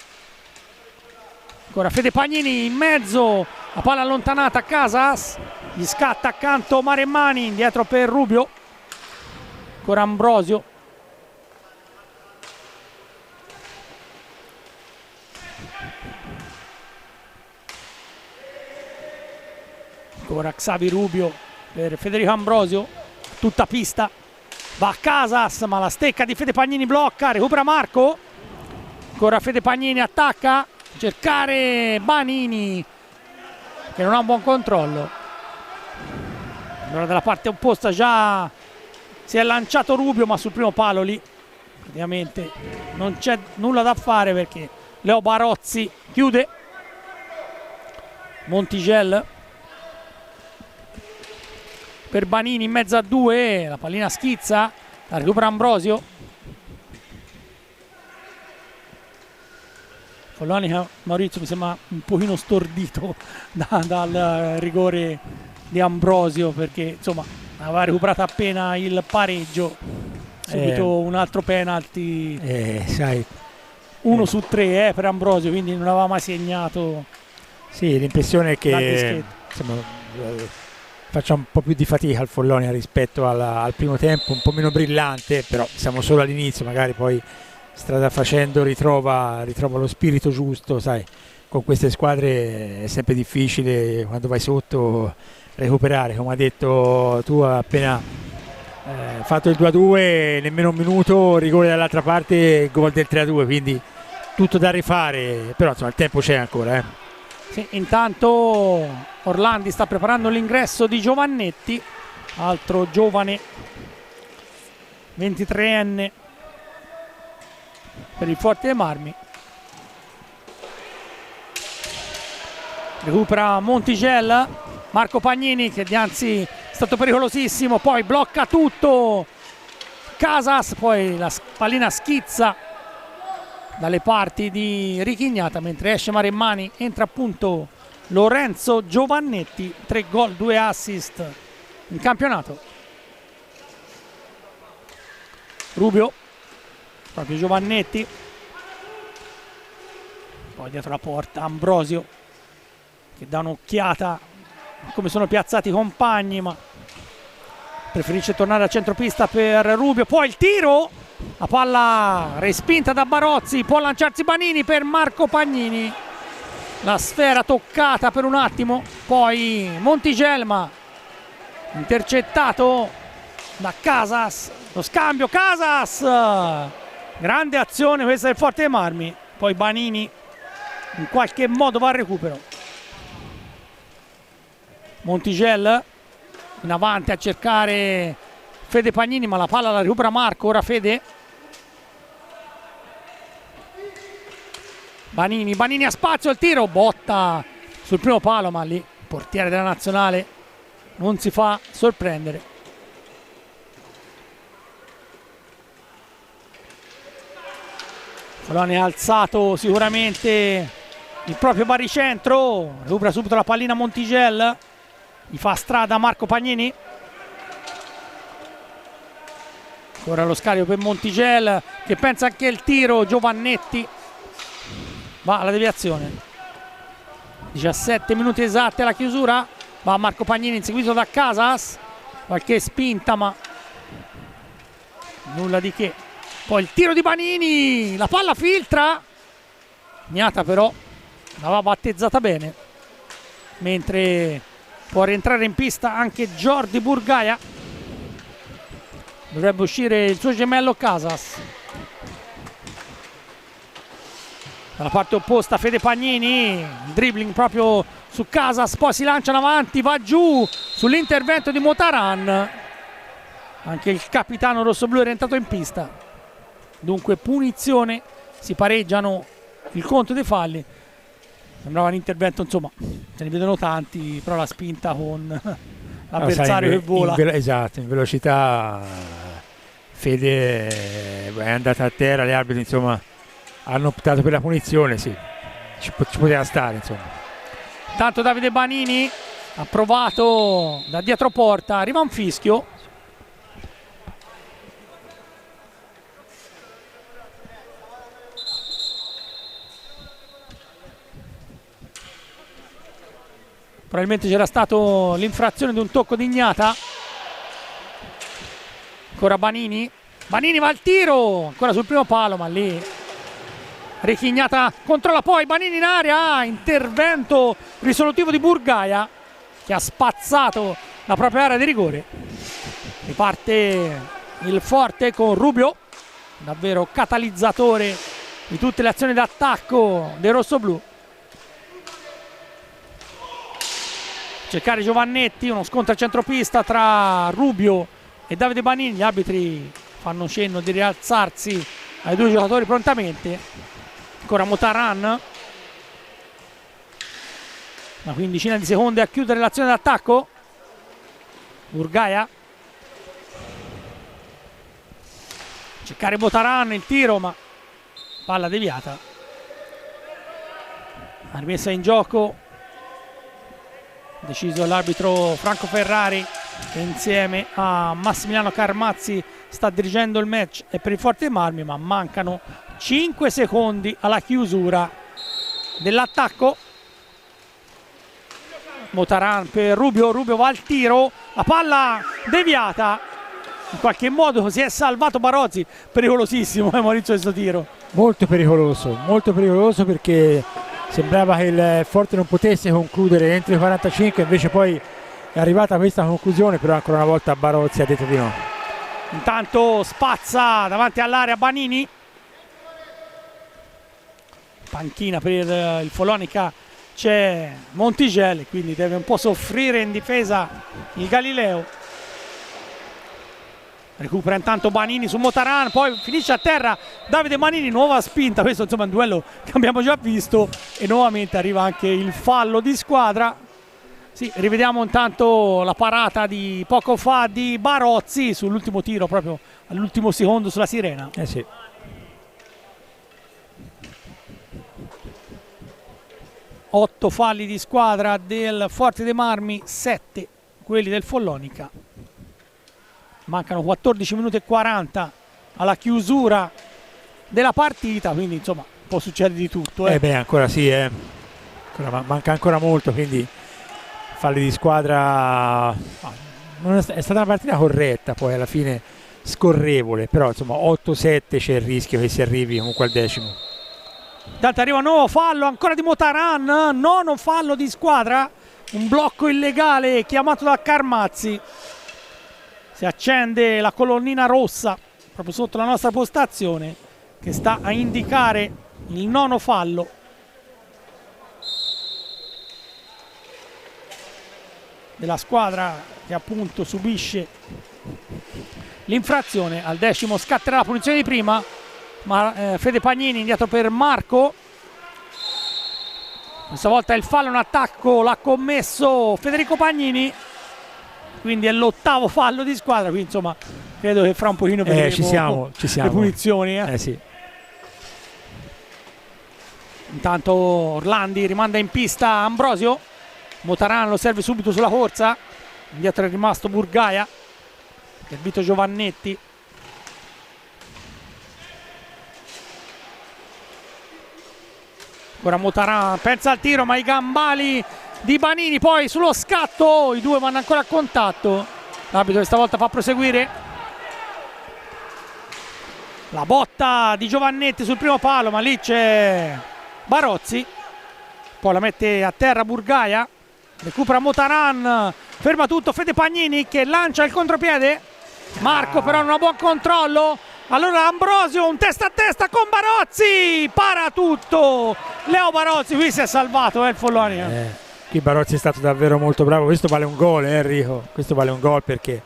ancora Fede Pagnini in mezzo, la palla allontanata a Casas, gli scatta accanto Maremmani, indietro per Rubio, ancora Ambrosio, ancora Xavi Rubio per Federico Ambrosio, tutta pista, va a Casas ma la stecca di Fede Pagnini blocca, recupera Marco, ancora Fede Pagnini attacca, cercare Banini che non ha un buon controllo. Allora dalla parte opposta già si è lanciato Rubio, ma sul primo palo lì praticamente non c'è nulla da fare perché Leo Barozzi chiude. Montigel per Banini in mezzo a 2, la pallina schizza, la recupera Ambrosio. Follonica, Maurizio, mi sembra un pochino stordito dal rigore di Ambrosio, perché insomma aveva recuperato appena il pareggio, subito un altro penalty, sai, 1 su 3 per Ambrosio, quindi non aveva mai segnato. Sì, l'impressione è che insomma, faccia un po' più di fatica il Follonia rispetto al primo tempo, un po' meno brillante, però siamo solo all'inizio, magari poi strada facendo ritrova lo spirito giusto, sai, con queste squadre è sempre difficile quando vai sotto recuperare, come ha detto tu, appena fatto il 2-2, nemmeno un minuto, rigore dall'altra parte, gol del 3-2, quindi tutto da rifare, però insomma il tempo c'è ancora. Sì, intanto Orlandi sta preparando l'ingresso di Giovannetti, altro giovane 23enne per il Forte dei Marmi. Recupera Montigel, Marco Pagnini che anzi è stato pericolosissimo, poi blocca tutto Casas, poi la pallina schizza dalle parti di Richignata, mentre esce Maremmani, entra appunto Lorenzo Giovannetti, 3 gol, 2 assist in campionato. Rubio, proprio Giovannetti, poi dietro la porta Ambrosio che dà un'occhiata a come sono piazzati i compagni, ma preferisce tornare a centropista per Rubio, poi il tiro, la palla respinta da Barozzi, può lanciarsi Banini per Marco Pagnini, la sfera toccata per un attimo, poi Montigelma intercettato da Casas, lo scambio Casas, grande azione questa del Forte dei Marmi, poi Banini in qualche modo va al recupero. Montigel in avanti a cercare Fede Pagnini, ma la palla la recupera Marco, ora Fede. Banini a spazio, il tiro, botta sul primo palo, ma lì il portiere della nazionale non si fa sorprendere. Follonia ha alzato sicuramente il proprio baricentro, recupera subito la pallina Montigel, gli fa strada Marco Pagnini. Ora lo scarico per Montigel che pensa anche il tiro. Giovannetti va alla deviazione. 17 minuti esatti alla chiusura. Va Marco Pagnini inseguito da Casas. Qualche spinta ma nulla di che. Poi il tiro di Banini, la palla filtra. Gnata però l'aveva battezzata bene, mentre può rientrare in pista anche Jordi Burgaia. Dovrebbe uscire il suo gemello Casas. Dalla parte opposta Fede Pagnini, il dribbling proprio su Casas, poi si lanciano avanti, va giù sull'intervento di Motaran. Anche il capitano rossoblu è rientrato in pista. Dunque punizione, si pareggiano il conto dei falli. Sembrava un intervento, insomma, se ne vedono tanti, però la spinta con l'avversario che vola. Esatto, in velocità Fede è andata a terra, gli arbitri insomma hanno optato per la punizione, sì, ci poteva stare insomma. Tanto Davide Banini ha provato da dietro porta, arriva un fischio. Probabilmente c'era stato l'infrazione di un tocco di Gnata. Ancora Banini. Banini va al tiro. Ancora sul primo palo, ma lì Richignata controlla poi. Banini in area. Intervento risolutivo di Burgaia, che ha spazzato la propria area di rigore. Riparte il forte con Rubio, davvero catalizzatore di tutte le azioni d'attacco dei rossoblù. Cercare Giovannetti, uno scontro a centropista tra Rubio e Davide Banini. Gli arbitri fanno cenno di rialzarsi ai due giocatori prontamente. Ancora Motaran, una quindicina di secondi a chiudere l'azione d'attacco. Burgaia, cercare Motaran, il tiro ma palla deviata. La rimessa in gioco deciso l'arbitro Franco Ferrari, che insieme a Massimiliano Carmazzi sta dirigendo il match e per il Forte dei Marmi, ma mancano 5 secondi alla chiusura dell'attacco. Motaran per Rubio, Rubio va al tiro, la palla deviata, in qualche modo si è salvato Barozzi. Pericolosissimo Maurizio questo tiro, molto pericoloso perché sembrava che il Forte non potesse concludere entro i 45, invece poi è arrivata questa conclusione, però ancora una volta Barozzi ha detto di no. Intanto spazza davanti all'area Banini. Panchina per il Follonica c'è Montigel, quindi deve un po' soffrire in difesa il Galileo. Recupera intanto Banini su Motaran, poi finisce a terra Davide Banini, nuova spinta. Questo insomma è un duello che abbiamo già visto e nuovamente arriva anche il fallo di squadra. Sì, rivediamo intanto la parata di poco fa di Barozzi sull'ultimo tiro, proprio all'ultimo secondo sulla sirena. Sì. Otto falli di squadra del Forte dei Marmi, 7 quelli del Follonica. Mancano 14 minuti e 40 alla chiusura della partita, quindi insomma può succedere di tutto. Ancora sì, manca ancora molto, quindi falli di squadra. Non è stata una partita corretta, poi alla fine scorrevole, però insomma 8-7 c'è il rischio che si arrivi comunque al decimo. Intanto arriva un nuovo fallo ancora di Motaran, nono fallo di squadra, un blocco illegale chiamato da Carmazzi. Si accende la colonnina rossa proprio sotto la nostra postazione che sta a indicare il nono fallo. Della squadra che appunto subisce l'infrazione. Al decimo scatterà la punizione di prima, ma Fede Pagnini indietro per Marco. Questa volta il fallo in attacco l'ha commesso Federico Pagnini, quindi è l'ottavo fallo di squadra, quindi insomma credo che fra un pochino vedremo ci siamo. le punizioni. Sì. Intanto Orlandi rimanda in pista Ambrosio. Motaran lo serve subito sulla corsa, indietro è rimasto Burgaia, servito Giovannetti. Ora Motaran pensa al tiro, ma i gambali di Banini poi sullo scatto, i due vanno ancora a contatto. L'arbitro questa volta fa proseguire. La botta di Giovannetti sul primo palo, ma lì c'è Barozzi. Poi la mette a terra Burgaia. Recupera Motaran, ferma tutto Fede Pagnini che lancia il contropiede. Marco però non ha buon controllo. Allora Ambrosio, un testa a testa con Barozzi, para tutto. Leo Barozzi qui si è salvato, il Follonia. Qui Barozzi è stato davvero molto bravo. Questo vale un gol, Enrico. Questo vale un gol perché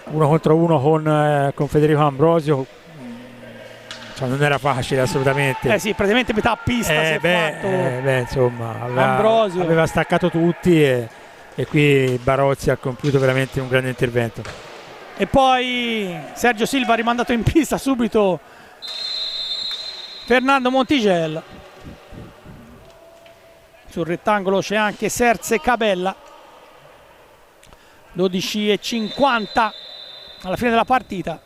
1 contro 1 con Federico Ambrosio, cioè, non era facile assolutamente. Sì, praticamente metà pista si è fatto. Insomma, Ambrosio aveva staccato tutti e qui Barozzi ha compiuto veramente un grande intervento. E poi Sergio Silva ha rimandato in pista subito Fernando Montigel. Sul rettangolo c'è anche Serse Cabella. 12:50 alla fine della partita.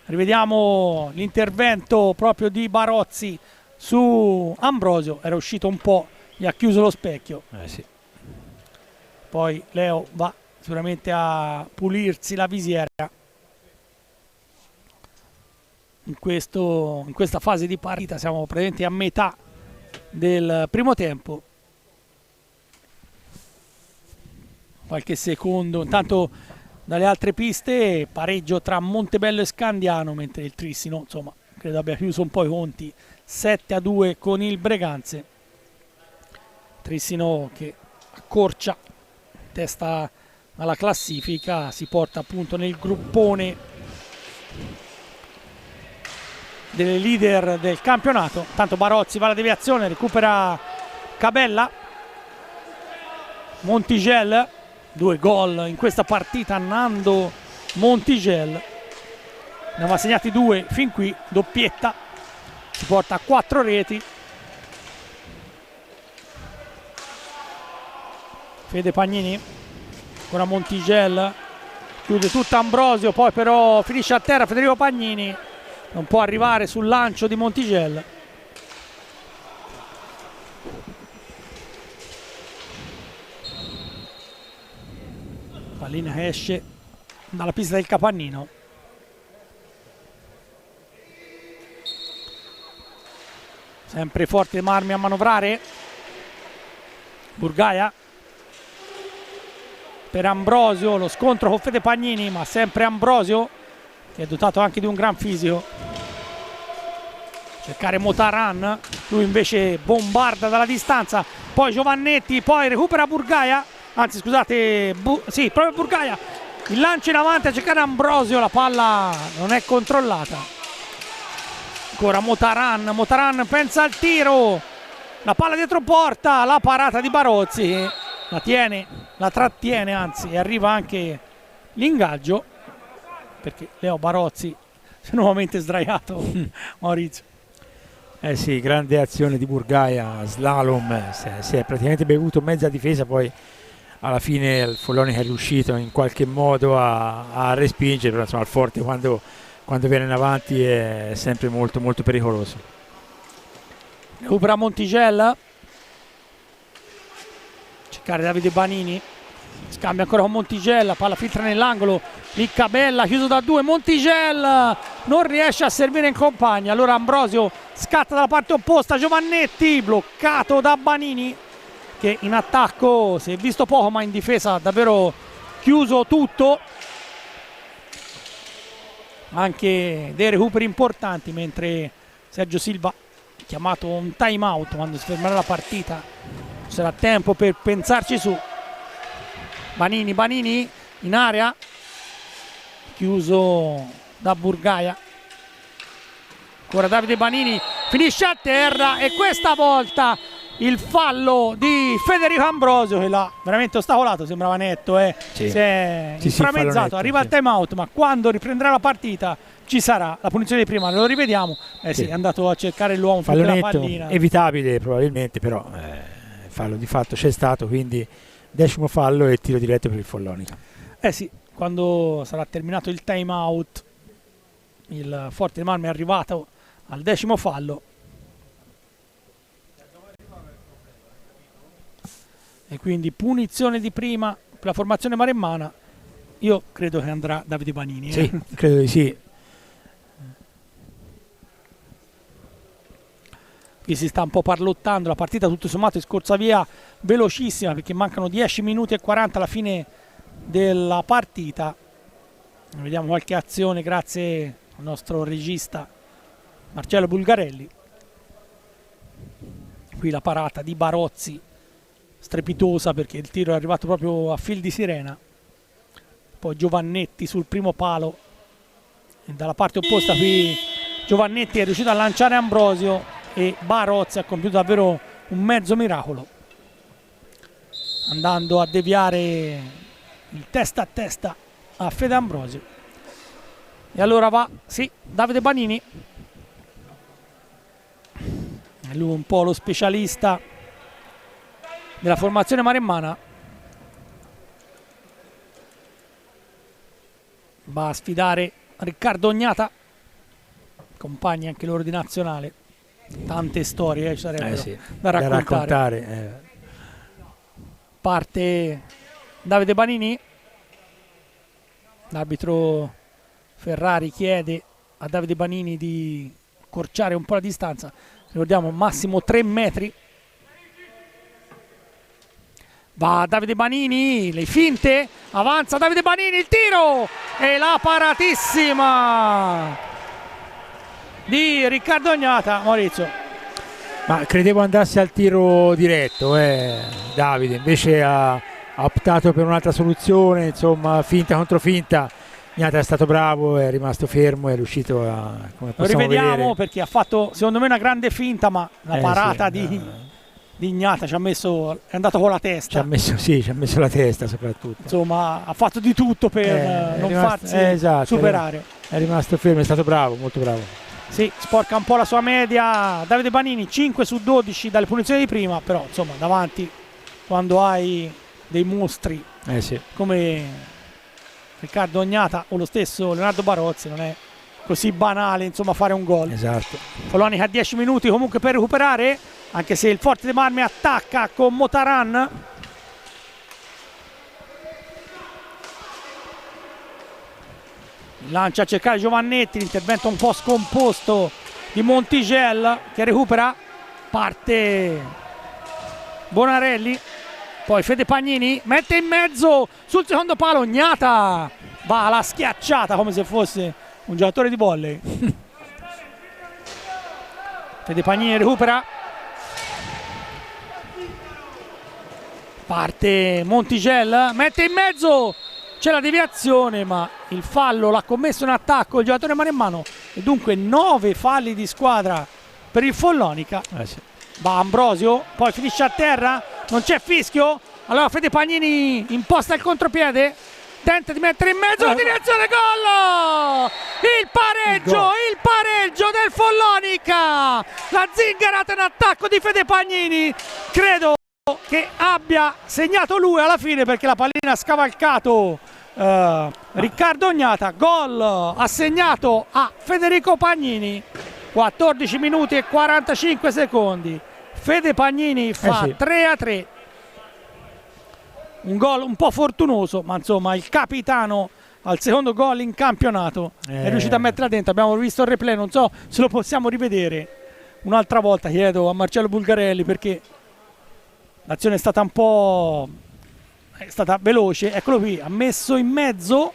Rivediamo l'intervento proprio di Barozzi su Ambrosio. Era uscito un po', gli ha chiuso lo specchio. Sì. Poi Leo va sicuramente a pulirsi la visiera in questa fase di partita. Siamo praticamente a metà del primo tempo. Qualche secondo intanto dalle altre piste, pareggio tra Montebello e Scandiano, mentre il Trissino insomma credo abbia chiuso un po' i conti, 7-2 con il Breganze. Trissino che accorcia testa alla classifica, si porta appunto nel gruppone delle leader del campionato. Tanto Barozzi va alla deviazione, recupera Cabella. Montigel, 2 gol in questa partita, Nando Montigel, ne aveva segnati 2 fin qui, doppietta, si porta a 4 reti. Fede Pagnini, ancora Montigel, chiude tutto Ambrosio, poi però finisce a terra Federico Pagnini, non può arrivare sul lancio di Montigel. Pallina che esce dalla pista del Capannino. Sempre Forte dei Marmi a manovrare. Burgaia per Ambrosio, lo scontro con Fede Pagnini, ma sempre Ambrosio che è dotato anche di un gran fisico. Cercare Motaran, lui invece bombarda dalla distanza, poi Giovannetti, poi recupera Burgaia, anzi scusate, sì, proprio Burgaia, il lancio in avanti a cercare Ambrosio, la palla non è controllata. Ancora Motaran pensa al tiro, la palla dietro porta, la parata di Barozzi, la trattiene anzi, e arriva anche l'ingaggio, perché Leo Barozzi si è nuovamente sdraiato. Maurizio. Sì, grande azione di Burgaia, slalom, si è praticamente bevuto mezza difesa, poi alla fine il Follonica è riuscito in qualche modo a respingere, però insomma il Forte quando viene in avanti è sempre molto molto pericoloso. Recupera Montigel, cercare Davide Banini, scambia ancora con Montigel, palla filtra nell'angolo, lì Cabella chiuso da 2, Montigel non riesce a servire in compagnia, allora Ambrosio scatta dalla parte opposta, Giovannetti bloccato da Banini che in attacco si è visto poco, ma in difesa ha davvero chiuso tutto, anche dei recuperi importanti, mentre Sergio Silva ha chiamato un time out. Quando si fermerà la partita sarà tempo per pensarci su. Banini in area, chiuso da Burgaia, ancora Davide Banini, finisce a terra e questa volta il fallo di Federico Ambrosio che l'ha veramente ostacolato, sembrava netto, sì. Si è inframezzato, arriva il time out, ma quando riprenderà la partita ci sarà la punizione di prima, lo rivediamo, sì, è andato a cercare l'uomo fallo la netto, pallina, evitabile probabilmente, però fallo di fatto c'è stato, quindi 10° fallo e tiro diretto per il Follonica. Sì, quando sarà terminato il time out il Forte dei Marmi è arrivato al 10° fallo. e quindi punizione di prima per la formazione maremmana. Io credo che andrà Davide Panini. Sì, credo di sì. Qui si sta un po' parlottando, la partita tutto sommato è scorsa via velocissima perché mancano 10 minuti e 40 alla fine della partita. Vediamo qualche azione grazie al nostro regista Marcello Bulgarelli. Qui la parata di Barozzi strepitosa perché il tiro è arrivato proprio a fil di sirena. Poi Giovannetti sul primo palo e dalla parte opposta qui Giovannetti è riuscito a lanciare Ambrosio e Barozzi ha compiuto davvero un mezzo miracolo andando a deviare il testa a testa a Fede Ambrosio. E allora va, sì, Davide Panini, è lui un po' lo specialista della formazione maremmana, va a sfidare Riccardo Ognata, compagni anche loro di nazionale. Tante storie ci sarebbero Sì, da raccontare. Parte Davide Panini, l'arbitro Ferrari chiede a Davide Panini di accorciare un po' la distanza, ricordiamo massimo 3 metri. Va Davide Panini, le finte, avanza Davide Panini, il tiro e la paratissima di Riccardo Ognata. Maurizio, ma credevo andasse al tiro diretto, Davide, invece ha optato per un'altra soluzione, insomma finta contro finta. Ognata è stato bravo, è rimasto fermo, è riuscito a, come lo possiamo rivediamo vedere, perché ha fatto secondo me una grande finta, ma la parata sì, di Ognata ci ha messo, è andato con la testa. ci ha messo la testa soprattutto. Insomma, ha fatto di tutto per non farsi esatto, superare. È rimasto fermo, è stato bravo, molto bravo. Sì, sporca un po' la sua media Davide Panini, 5 su 12 dalle punizioni di prima, però insomma davanti quando hai dei mostri Sì. come Riccardo Ognata o lo stesso Leonardo Barozzi non è così banale insomma fare un gol. Esatto. Follonica ha 10 minuti comunque per recuperare, anche se il Forte dei Marmi attacca con Motaran. Lancia a cercare Giovannetti, l'intervento un po' scomposto di Montigel che recupera, parte Bonarelli, poi Fede Pagnini mette in mezzo sul secondo palo, Ognata va alla schiacciata come se fosse un giocatore di volley. Fede Pagnini recupera, parte Montigel, mette in mezzo, c'è la deviazione ma il fallo l'ha commesso in attacco il giocatore maremmano e dunque 9 falli di squadra per il Follonica. Sì. Va Ambrosio, poi finisce a terra, non c'è fischio, allora Fede Pagnini imposta il contropiede, tenta di mettere in mezzo la deviazione, gol! Il pareggio del Follonica, la zingarata in attacco di Fede Pagnini, credo che abbia segnato lui alla fine perché la pallina ha scavalcato Riccardo Ognata. Gol assegnato a Federico Pagnini, 14 minuti e 45 secondi. Fede Pagnini fa 3-3, un gol un po' fortunoso ma insomma il capitano al secondo gol in campionato è riuscito a metterla dentro. Abbiamo visto il replay, non so se lo possiamo rivedere un'altra volta, chiedo a Marcello Bulgarelli perché l'azione è stata un po' veloce. Eccolo qui, ha messo in mezzo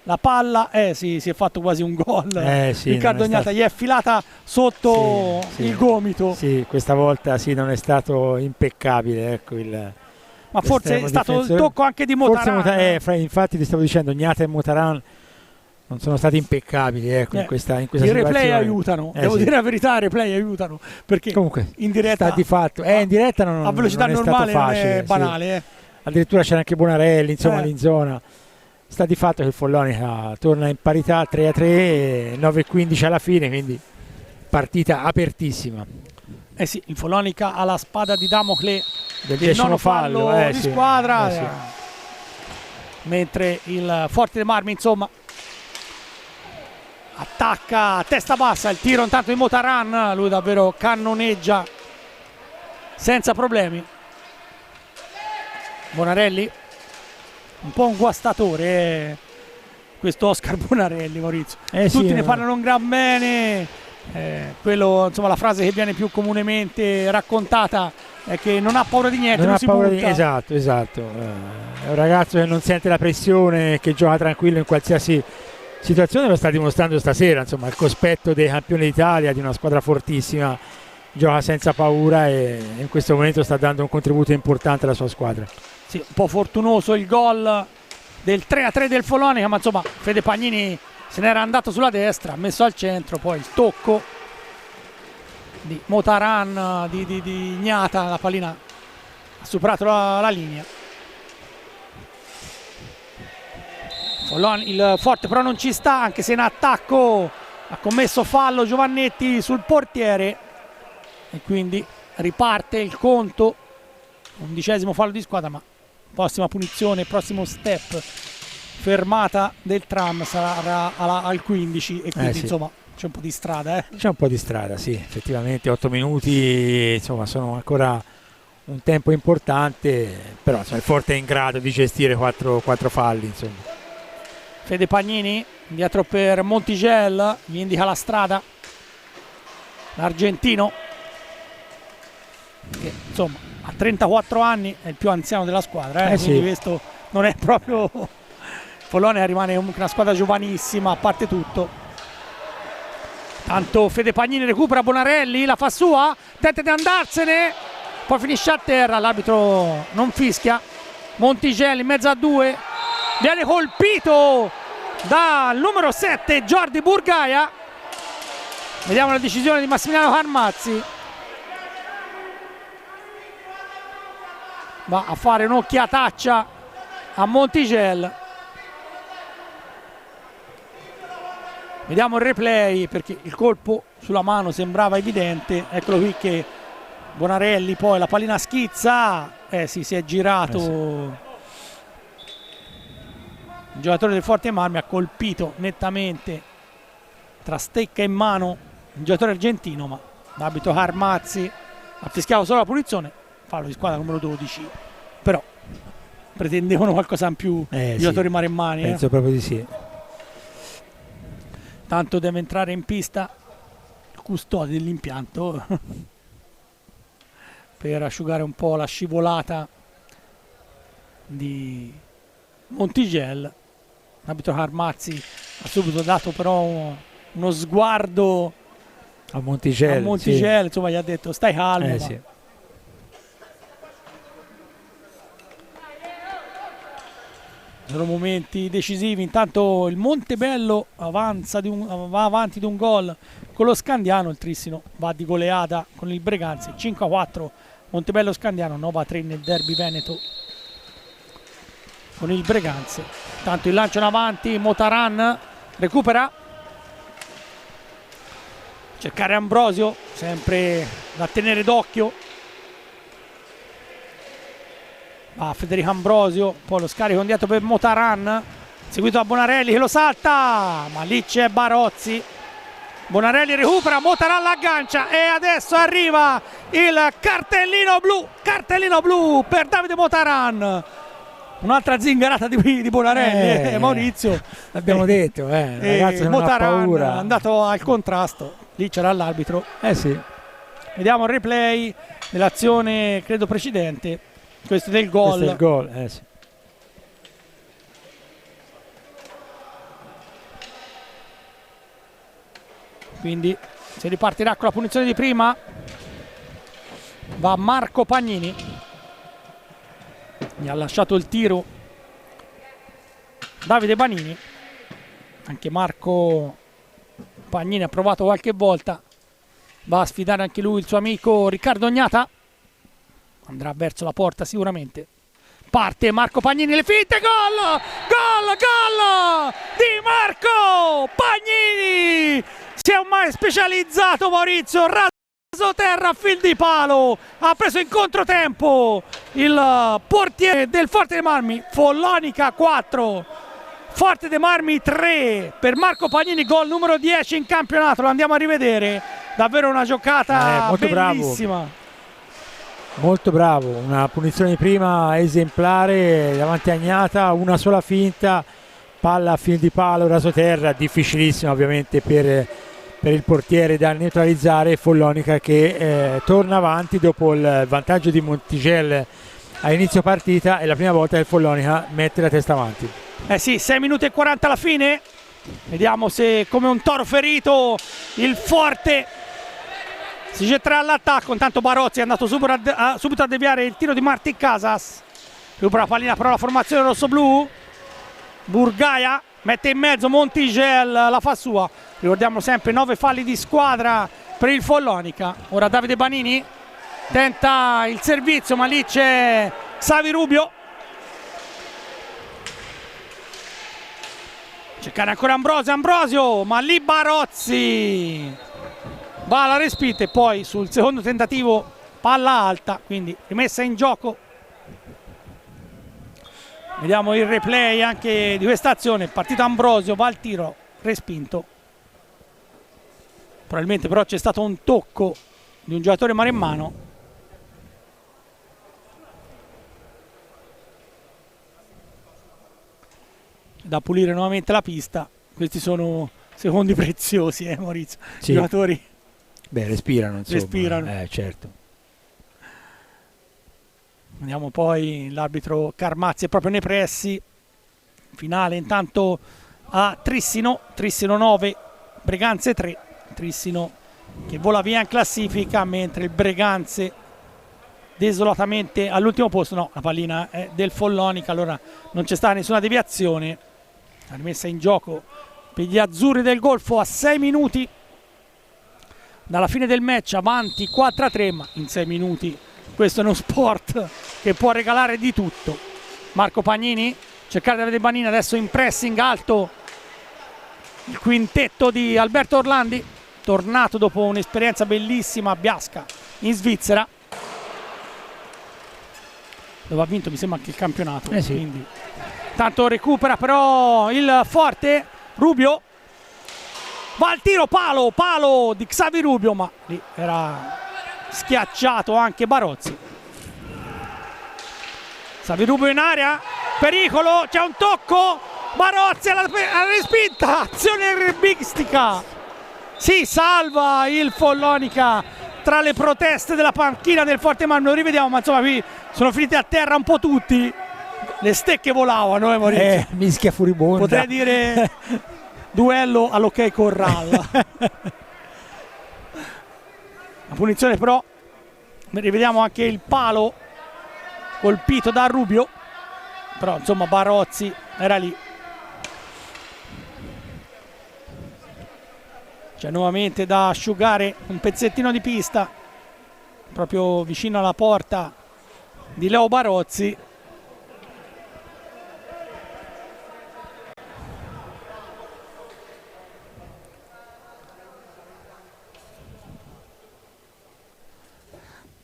la palla, si è fatto quasi un gol. Riccardo Ognata gli è filata sotto il gomito. Sì, questa volta non è stato impeccabile, ecco ma forse è stato il tocco anche di Motaran. Infatti ti stavo dicendo, Ognata e Motaran non sono stati impeccabili, ecco, in questa i situazione. Replay aiutano, devo dire la verità, i replay aiutano perché comunque in diretta sta di fatto, in diretta non, a velocità non è normale stato facile, non è banale. Addirittura c'era anche Bonarelli, insomma lì in zona. Sta di fatto che il Follonica torna in parità 3-3, 9-15 alla fine, quindi partita apertissima. Sì, il Follonica ha la spada di Damocle del nono fallo di squadra, sì. Mentre il Forte dei Marmi insomma attacca a testa bassa, il tiro intanto di Motaran, lui davvero cannoneggia senza problemi. Bonarelli, un po' un guastatore questo Oscar Bonarelli, Maurizio. Tutti sì, ne parlano un gran bene, quello, insomma, la frase che viene più comunemente raccontata è che non ha paura di niente, non ha si paura butta. Esatto. È un ragazzo che non sente la pressione, che gioca tranquillo in qualsiasi situazione, lo sta dimostrando stasera, insomma, il cospetto dei campioni d'Italia, di una squadra fortissima, gioca senza paura e in questo momento sta dando un contributo importante alla sua squadra. Sì, un po' fortunoso il gol del 3-3 del Follonica, ma insomma Fede Pagnini se n'era andato sulla destra, ha messo al centro, poi il tocco di Motaran, di Ignata, la pallina ha superato la linea. Il Forte però non ci sta, anche se in attacco ha commesso fallo Giovannetti sul portiere e quindi riparte il conto, 11° fallo di squadra, ma prossima punizione, prossimo step, fermata del tram sarà al 15 e quindi sì. insomma c'è un po' di strada. C'è un po' di strada, sì, effettivamente 8 minuti, insomma, sono ancora un tempo importante, però insomma, il Forte è in grado di gestire 4 falli, insomma. Fede Pagnini dietro per Montigel, gli indica la strada l'argentino che insomma a 34 anni è il più anziano della squadra, quindi sì. questo non è proprio... Follonica rimane comunque una squadra giovanissima a parte tutto. Tanto Fede Pagnini recupera Bonarelli, la fa sua, tenta di andarsene, poi finisce a terra, l'arbitro non fischia. Montigelli in mezzo a 2, viene colpito dal numero 7 Jordi Burgaia. Vediamo la decisione di Massimiliano Carmazzi. Va a fare un'occhiataccia a Montigel. Vediamo il replay perché il colpo sulla mano sembrava evidente. Eccolo qui che Bonarelli poi la pallina schizza. Sì, si è girato. Sì. Il giocatore del Forte Marmi ha colpito nettamente tra stecca e mano il giocatore argentino, ma l'arbitro Carmazzi ha fischiato solo la punizione. Fallo di squadra numero 12, però pretendevano qualcosa in più i giocatori maremmani. Penso proprio di sì. Tanto deve entrare in pista il custode dell'impianto per asciugare un po' la scivolata di Montigel. L'arbitro Carmazzi ha subito dato però uno sguardo a Montigel, sì. Insomma gli ha detto stai calmo. Sì. Sono momenti decisivi. Intanto il Montebello va avanti di un gol con lo Scandiano. Il Trissino va di goleada con il Breganze 5-4 Montebello Scandiano, 9-3 nel derby veneto con il Breganze. Tanto il lancio in avanti, Motaran recupera, cercare Ambrosio, sempre da tenere d'occhio. Va Federico Ambrosio, poi lo scarico indietro per Motaran, seguito da Bonarelli che lo salta, ma lì c'è Barozzi. Bonarelli recupera, Motaran l'aggancia e adesso arriva il cartellino blu per Davide Motaran. Un'altra zingarata di Bonarelli, Maurizio. L'abbiamo detto, ragazzo non Motaran ha paura. è andato al contrasto, lì c'era l'arbitro. Sì. Vediamo il replay dell'azione credo precedente. Questo del gol. Questo è il gol, sì. Quindi si ripartirà con la punizione di prima. Va Marco Pagnini. Gli ha lasciato il tiro Davide Banini. Anche Marco Pagnini ha provato qualche volta. Va a sfidare anche lui il suo amico Riccardo Ognata. Andrà verso la porta sicuramente. Parte Marco Pagnini, le finte, gol di Marco Pagnini. Si è ormai specializzato Maurizio, raso terra a fil di palo, ha preso in controtempo il portiere del Forte dei Marmi. Follonica 4 Forte dei Marmi 3 per Marco Pagnini, gol numero 10 in campionato. Lo andiamo a rivedere, davvero una giocata molto bellissima. bravo. Molto bravo, una punizione di prima esemplare davanti a Agnata, una sola finta, palla a fine di palo, rasoterra, difficilissima ovviamente per il portiere da neutralizzare. Follonica che torna avanti dopo il vantaggio di Montigel a inizio partita, è la prima volta che il Follonica mette la testa avanti. Eh sì, 6 minuti e 40 alla fine, vediamo se come un toro ferito il Forte si getterà all'attacco. Intanto Barozzi è andato subito a deviare il tiro di Marti Casas, recupera la pallina però la formazione rossoblu. Burgaia mette in mezzo, Montigel la fa sua. Ricordiamo sempre 9 falli di squadra per il Follonica. Ora Davide Banini tenta il servizio, ma lì c'è Xavi Rubio. Cercare ancora Ambrosio, ma lì Barozzi va alla respinta e poi sul secondo tentativo palla alta, quindi rimessa in gioco. Vediamo il replay anche di questa azione. Partito Ambrosio, va al tiro, respinto. Probabilmente però c'è stato un tocco di un giocatore maremmano. Da pulire nuovamente la pista. Questi sono secondi preziosi, Maurizio. Sì. I giocatori Respirano, insomma. respirano. Certo. Vediamo poi l'arbitro Carmazzi è proprio nei pressi. Finale intanto a Trissino 9, Breganze 3. Trissino che vola via in classifica, mentre il Breganze desolatamente all'ultimo posto. No, la pallina è del Follonica, allora non c'è stata nessuna deviazione. La rimessa in gioco per gli azzurri del Golfo a 6 minuti dalla fine del match, avanti 4-3, ma in 6 minuti questo è uno sport che può regalare di tutto. Marco Pagnini, cercare Davide Banini, adesso in pressing alto il quintetto di Alberto Orlandi, tornato dopo un'esperienza bellissima a Biasca in Svizzera, dove ha vinto mi sembra anche il campionato. Sì. Quindi tanto recupera però il Forte. Rubio va al tiro, palo di Xavi Rubio, ma lì era schiacciato anche Barozzi. Xavi Rubio in area, pericolo, c'è un tocco, Barozzi alla respinta, azione rebbistica, si salva il Follonica tra le proteste della panchina del Forte Marmo. Lo rivediamo, ma insomma qui sono finiti a terra un po' tutti, le stecche volavano, Maurizio. Mischia furibonda. Potrei dire duello all'Ok Corral. La punizione però, rivediamo anche il palo colpito da Rubio, però insomma Barozzi era lì. C'è nuovamente da asciugare un pezzettino di pista proprio vicino alla porta di Leo Barozzi.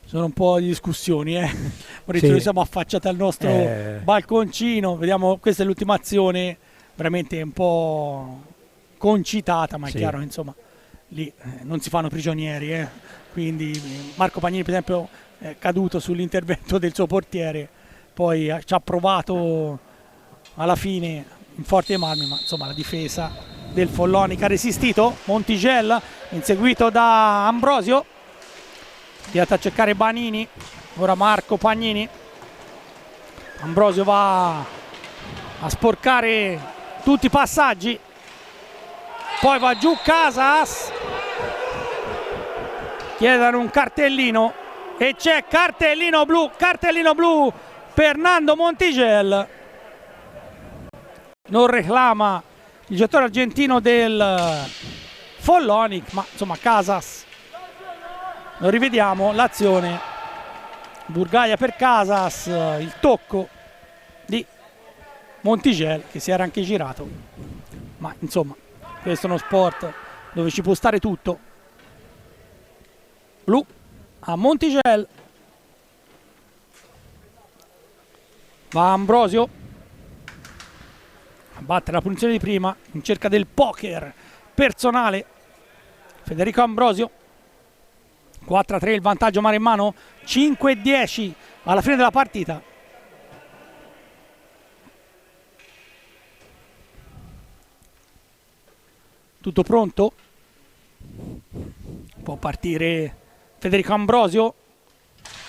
Sono un po' di discussioni, Maurizio, noi siamo affacciati al nostro balconcino, vediamo, questa è l'ultima azione, veramente un po' concitata, ma è chiaro, insomma, lì non si fanno prigionieri, quindi Marco Pagnini per esempio è caduto sull'intervento del suo portiere, poi ci ha provato alla fine in Forte Marmi, ma insomma la difesa del Follonica ha resistito. Montigel inseguito da Ambrosio, andata a cercare Banini, ora Marco Pagnini. Ambrosio va a sporcare tutti i passaggi, poi va giù Casas, chiedono un cartellino e c'è cartellino blu per Nando Montigel. Non reclama il giocatore argentino del Follonica, ma insomma Casas. Lo rivediamo l'azione, Burgaia per Casas, il tocco di Montigel che si era anche girato, ma insomma questo è uno sport dove ci può stare tutto. Blu a Montigel, va Ambrosio a battere la punizione di prima in cerca del poker personale. Federico Ambrosio 4-3 il vantaggio Maremmano, 5-10 alla fine della partita. Tutto pronto? Può partire Federico Ambrosio,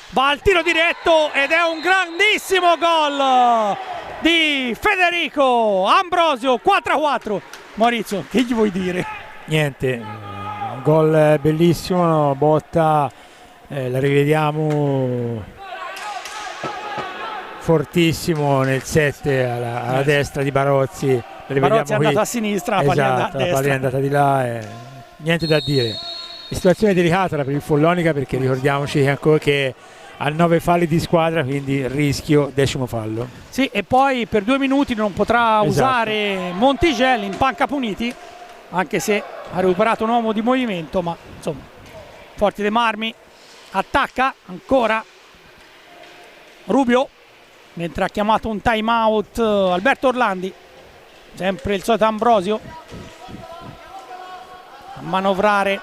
va al tiro diretto ed è un grandissimo gol di Federico Ambrosio, 4-4. Maurizio, che gli vuoi dire? Niente, un gol bellissimo, botta, la rivediamo fortissimo nel 7 alla destra di Barozzi. Barozzi è andato a sinistra, la palla è andata a destra. La palla è andata di là, niente da dire. Situazione delicata per il Follonica, perché ricordiamoci che ha 9 falli di squadra, quindi rischio 10° fallo. Sì, e poi per 2 minuti non potrà usare Montigelli in panca puniti, anche se ha recuperato un uomo di movimento, ma insomma, Forte dei Marmi attacca ancora Rubio, mentre ha chiamato un time out Alberto Orlandi, sempre il solito Ambrosio a manovrare,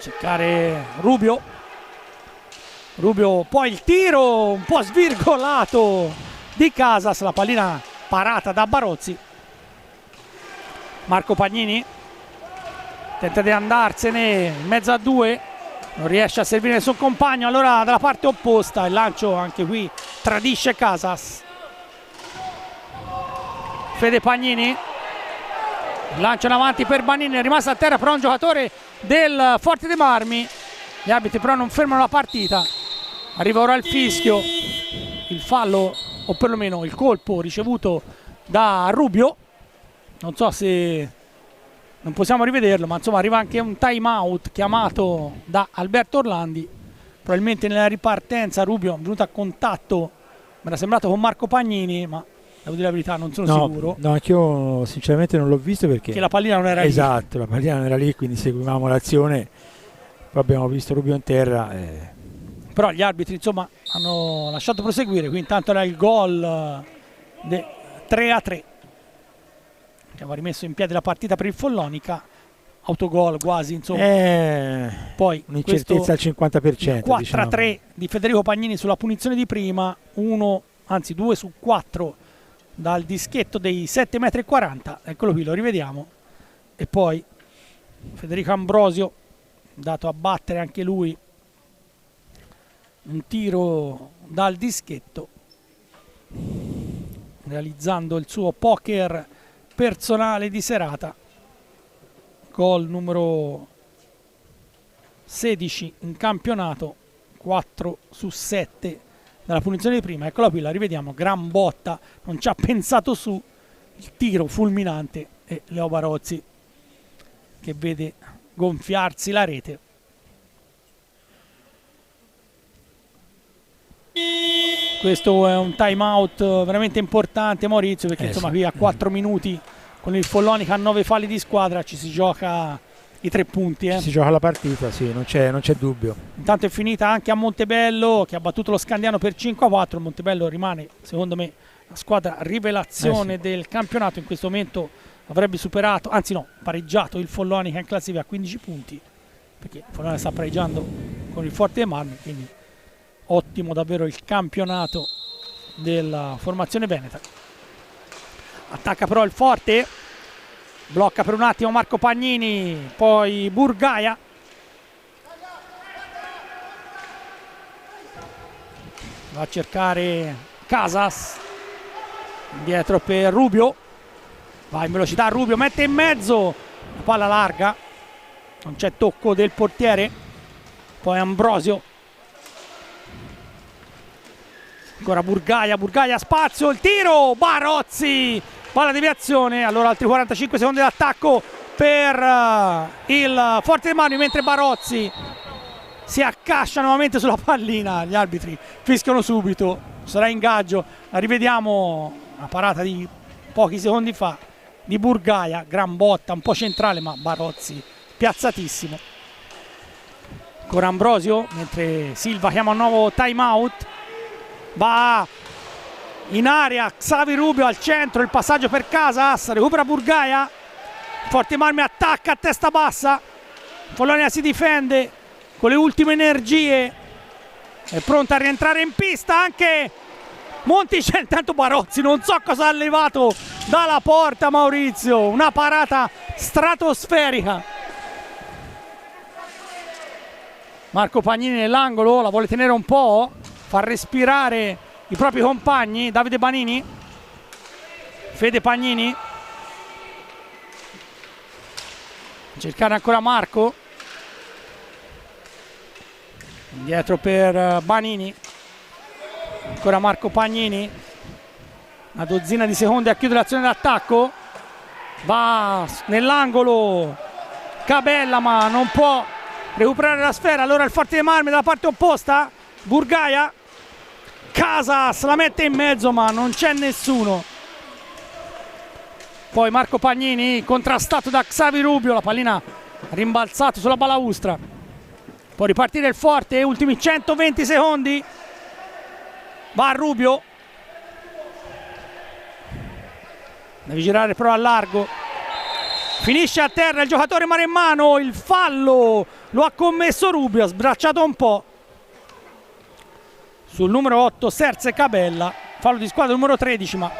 cercare Rubio, poi il tiro un po' svirgolato di Casas, la pallina parata da Barozzi. Marco Pagnini tenta di andarsene in mezzo a 2, non riesce a servire il suo compagno, allora dalla parte opposta il lancio anche qui tradisce Casas. Fede Pagnini, lancio in avanti per Banini, è rimasto a terra però un giocatore del Forte dei Marmi. Gli arbitri però non fermano la partita, arriva ora il fischio, il fallo o perlomeno il colpo ricevuto da Rubio. Non so se non possiamo rivederlo, ma insomma arriva anche un time out chiamato da Alberto Orlandi, probabilmente nella ripartenza Rubio è venuto a contatto, mi era sembrato con Marco Pagnini, ma devo dire la verità, non sono sicuro. No, anch'io sinceramente non l'ho visto, perché la pallina non era lì. Esatto, la pallina non era lì, quindi seguivamo l'azione, poi abbiamo visto Rubio in terra. Però gli arbitri insomma hanno lasciato proseguire, quindi intanto era il gol 3-3 che aveva rimesso in piedi la partita per il Follonica, autogol quasi, insomma. Poi un'incertezza al 50%. 4-3 diciamo. di Federico Pagnini sulla punizione di prima, 2 su 4 dal dischetto dei 7,40 metri, eccolo qui, lo rivediamo. E poi Federico Ambrosio, dato a battere anche lui, un tiro dal dischetto, realizzando il suo poker personale di serata, gol numero 16 in campionato, 4 su 7 dalla punizione di prima. Eccola qui, la rivediamo, gran botta, non ci ha pensato su, il tiro fulminante, e Leo Barozzi che vede gonfiarsi la rete. Questo è un time out veramente importante, Maurizio, perché insomma qui a 4 minuti con il Follonica a 9 falli di squadra ci si gioca i 3 punti. Si gioca la partita, sì, non c'è dubbio. Intanto è finita anche a Montebello, che ha battuto lo Scandiano per 5-4. Montebello rimane secondo me la squadra rivelazione del campionato. In questo momento avrebbe superato, anzi no, pareggiato il Follonica in classifica a 15 punti, perché il Follonica sta pareggiando con il Forte dei Marmi, quindi ottimo davvero il campionato della formazione veneta. Attacca però il Forte, blocca per un attimo Marco Pagnini, poi Burgaia, va a cercare Casas, indietro per Rubio, va in velocità Rubio, mette in mezzo, la palla larga, non c'è tocco del portiere, poi Ambrosio, ancora Burgaia, spazio, il tiro, Barozzi, palla deviazione. Allora altri 45 secondi d'attacco per il Forte dei Marmi, mentre Barozzi si accascia nuovamente sulla pallina. Gli arbitri fischiano subito, sarà ingaggio. La rivediamo, una parata di pochi secondi fa di Burgaia, gran botta, un po' centrale, ma Barozzi piazzatissimo. Ancora Ambrosio, mentre Silva chiama un nuovo time out. Va in area Xavi Rubio al centro, il passaggio per Casas, recupera Burgaia, Forte Marmi attacca a testa bassa, Follonia si difende con le ultime energie, è pronta a rientrare in pista anche Monticelli. Intanto Barozzi non so cosa ha levato dalla porta Maurizio, una parata stratosferica. Marco Pagnini nell'angolo, la vuole tenere un po', far respirare i propri compagni. Davide Banini, Fede Pagnini, cercare ancora Marco, indietro per Banini, ancora Marco Pagnini, una dozzina di secondi a chiudere l'azione d'attacco, va nell'angolo Cabella ma non può recuperare la sfera. Allora il Forte dei Marmi dalla parte opposta, Burgaia, Casas la mette in mezzo ma non c'è nessuno. Poi Marco Pagnini contrastato da Xavi Rubio, la pallina rimbalzato sulla balaustra. Può ripartire il Forte, ultimi 120 secondi. Va a Rubio, deve girare però a largo, finisce a terra il giocatore maremmano. Il fallo lo ha commesso Rubio, ha sbracciato un po' sul numero 8 Serse Cabella, fallo di squadra numero 13, ma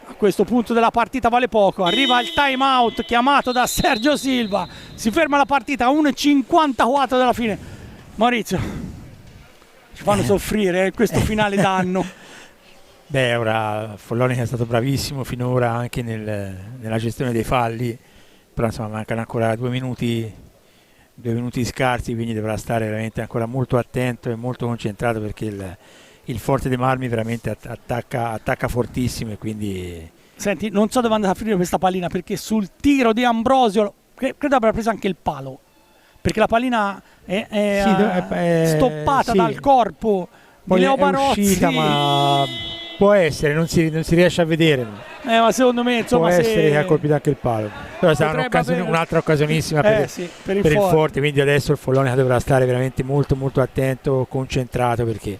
a questo punto della partita vale poco. Arriva il time out chiamato da Sergio Silva, si ferma la partita a 1:54 dalla fine. Maurizio, ci fanno soffrire questo finale d'anno. Beh, ora Follonica è stato bravissimo finora anche nella gestione dei falli, però insomma mancano ancora 2 minuti scarsi, quindi dovrà stare veramente ancora molto attento e molto concentrato, perché il Forte dei Marmi veramente attacca fortissimo, e quindi... Senti, non so dove andare a finire questa pallina, perché sul tiro di Ambrosio credo abbia preso anche il palo, perché la pallina è stoppata dal corpo di Leo Barozzi. È uscita, ma può essere, non si riesce a vedere. Ma secondo me insomma, può essere che ha colpito anche il palo. Però sarà un'altra occasionissima per il Forte, quindi adesso il Follonica dovrà stare veramente molto molto attento, concentrato, perché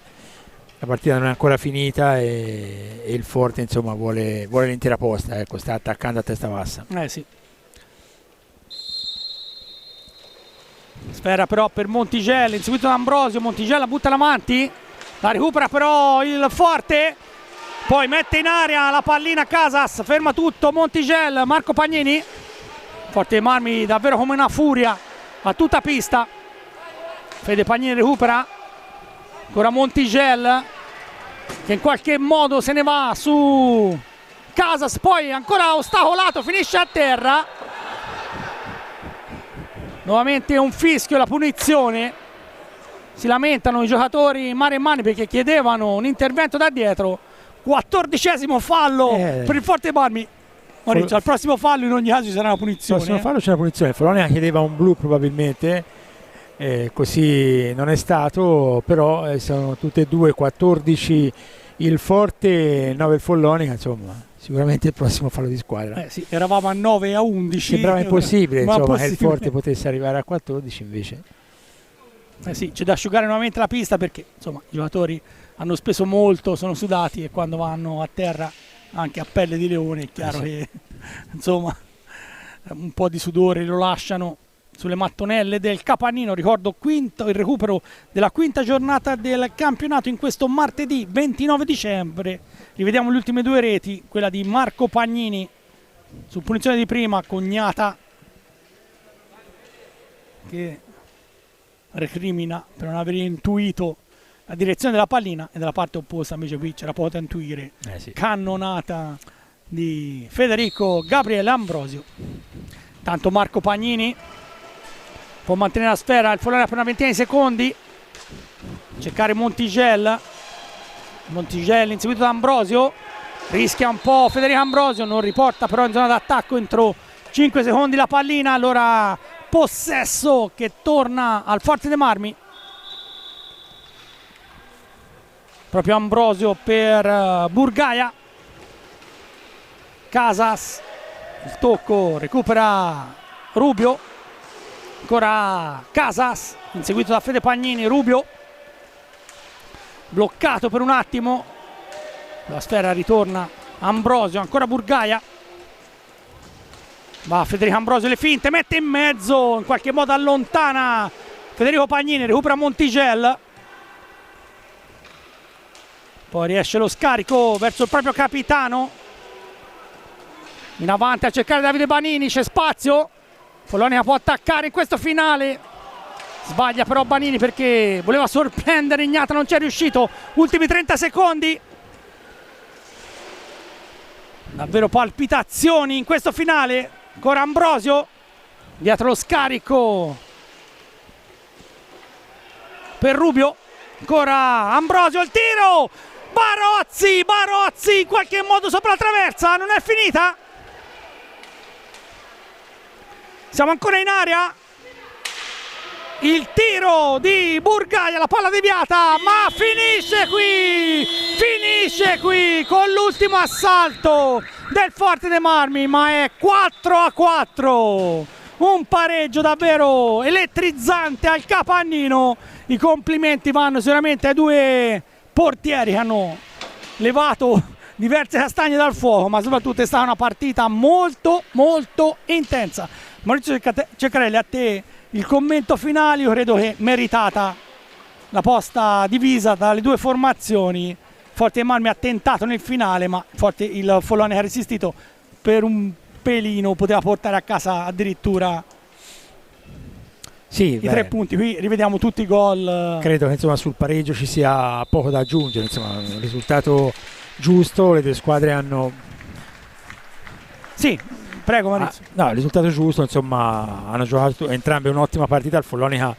la partita non è ancora finita e il Forte insomma vuole l'intera posta, ecco, sta attaccando a testa bassa. Sì. Sfera però per Monticelli, inseguito da Ambrosio. Monticelli butta l'avanti, la recupera però il Forte, poi mette in aria la pallina Casas, ferma tutto Monticelli. Marco Pagnini, Forte dei Marmi davvero come una furia a tutta pista. Fede Pagnini recupera, ancora Monticelli che in qualche modo se ne va su Casas, poi ancora ostacolato, finisce a terra. Nuovamente un fischio, la punizione. Si lamentano i giocatori maremmani perché chiedevano un intervento da dietro. 14° fallo per il Forte dei Marmi. Maurizio, al prossimo fallo in ogni caso ci sarà una punizione. Al prossimo fallo c'è una punizione. Follonica chiedeva un blu probabilmente, così non è stato, però sono tutte e due 14 il Forte, 9 il Follonica, insomma. Sicuramente il prossimo fallo di squadra. Sì, eravamo a 9-11. Sembrava impossibile, insomma, che il Forte potesse arrivare a 14 invece. Sì, c'è da asciugare nuovamente la pista, perché insomma i giocatori hanno speso molto, sono sudati, e quando vanno a terra anche a pelle di leone è chiaro che insomma un po' di sudore lo lasciano sulle mattonelle del Capannino. Ricordo il recupero della quinta giornata del campionato in questo martedì 29 dicembre. Rivediamo le ultime 2 reti, quella di Marco Pagnini su punizione di prima, Cognata che recrimina per non aver intuito la direzione della pallina, e dalla parte opposta invece qui c'era poco da intuire. Cannonata di Federico Gabriele Ambrosio. Tanto Marco Pagnini può mantenere la sfera, il Follonica per una ventina di secondi, cercare Monticelli inseguito da Ambrosio, rischia un po' Federico Ambrosio, non riporta però in zona d'attacco entro 5 secondi la pallina. Allora possesso che torna al Forte dei Marmi, proprio Ambrosio per Burgaia. Casas, il tocco, recupera Rubio, ancora Casas inseguito da Fede Pagnini. Rubio bloccato per un attimo, la sfera ritorna Ambrosio, ancora Burgaia, Va Federico Ambrosio, le finte, mette in mezzo, in qualche modo allontana Federico Pagnini, recupera Montigel. Poi riesce lo scarico verso il proprio capitano. In avanti a cercare Davide Banini, c'è spazio. Follonica può attaccare in questo finale. Sbaglia però Banini perché voleva sorprendere Ignata, non ci è riuscito. Ultimi 30 secondi. Davvero palpitazioni in questo finale. Ancora Ambrosio. Dietro lo scarico per Rubio. Ancora Ambrosio, il tiro. Barozzi in qualche modo sopra la traversa. Non è finita. Siamo ancora in area. Il tiro di Burgaia, la palla deviata, ma finisce qui con l'ultimo assalto del Forte dei Marmi, ma è 4-4, un pareggio davvero elettrizzante al Capannino. I complimenti vanno sicuramente ai due portieri che hanno levato diverse castagne dal fuoco, ma soprattutto è stata una partita molto intensa. Maurizio Ceccarelli, a te il commento finale. Io credo che meritata la posta divisa dalle due formazioni. Forte dei Marmi ha tentato nel finale, ma il Follonica ha resistito per un pelino, poteva portare a casa addirittura i 3 punti. Qui rivediamo tutti i gol. Credo che insomma sul pareggio ci sia poco da aggiungere, insomma un risultato giusto, le due squadre hanno... Sì, prego Maurizio. No, il risultato giusto, insomma hanno giocato entrambe un'ottima partita. Il Follonica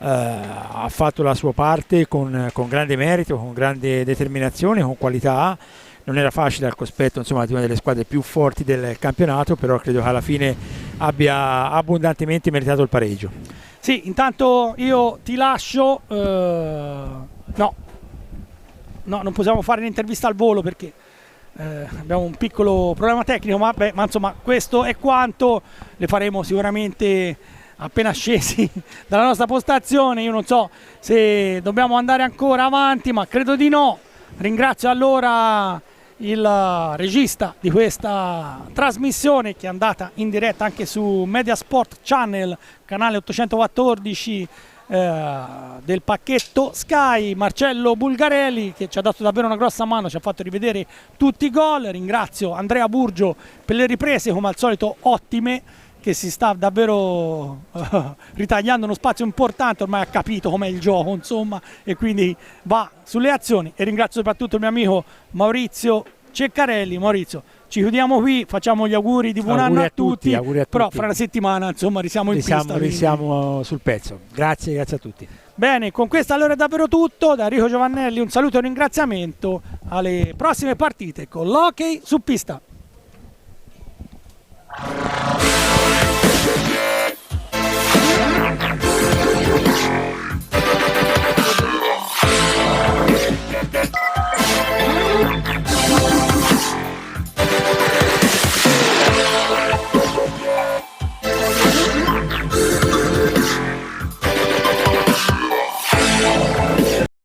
ha fatto la sua parte con grande merito, con grande determinazione, con qualità. Non era facile al cospetto, insomma, di una delle squadre più forti del campionato, però credo che alla fine abbia abbondantemente meritato il pareggio. Sì, intanto io ti lascio. No, non possiamo fare l'intervista al volo perché abbiamo un piccolo problema tecnico, ma insomma questo è quanto. Le faremo sicuramente appena scesi dalla nostra postazione. Io non so se dobbiamo andare ancora avanti, ma credo di no. Ringrazio allora il regista di questa trasmissione, che è andata in diretta anche su Mediasport Channel, canale 814 del pacchetto Sky, Marcello Bulgarelli, che ci ha dato davvero una grossa mano, ci ha fatto rivedere tutti i gol. Ringrazio Andrea Burgio per le riprese, come al solito ottime, che si sta davvero ritagliando uno spazio importante, ormai ha capito com'è il gioco, insomma, e quindi va sulle azioni. E ringrazio soprattutto il mio amico Maurizio Ceccarelli. Maurizio, ci chiudiamo qui, facciamo gli auguri di buon anno a tutti, però fra una settimana insomma risiamo in pista. Risiamo sul pezzo. Grazie a tutti. Bene, con questo allora è davvero tutto. Da Enrico Giovannelli un saluto e un ringraziamento. Alle prossime partite con l'hockey su pista.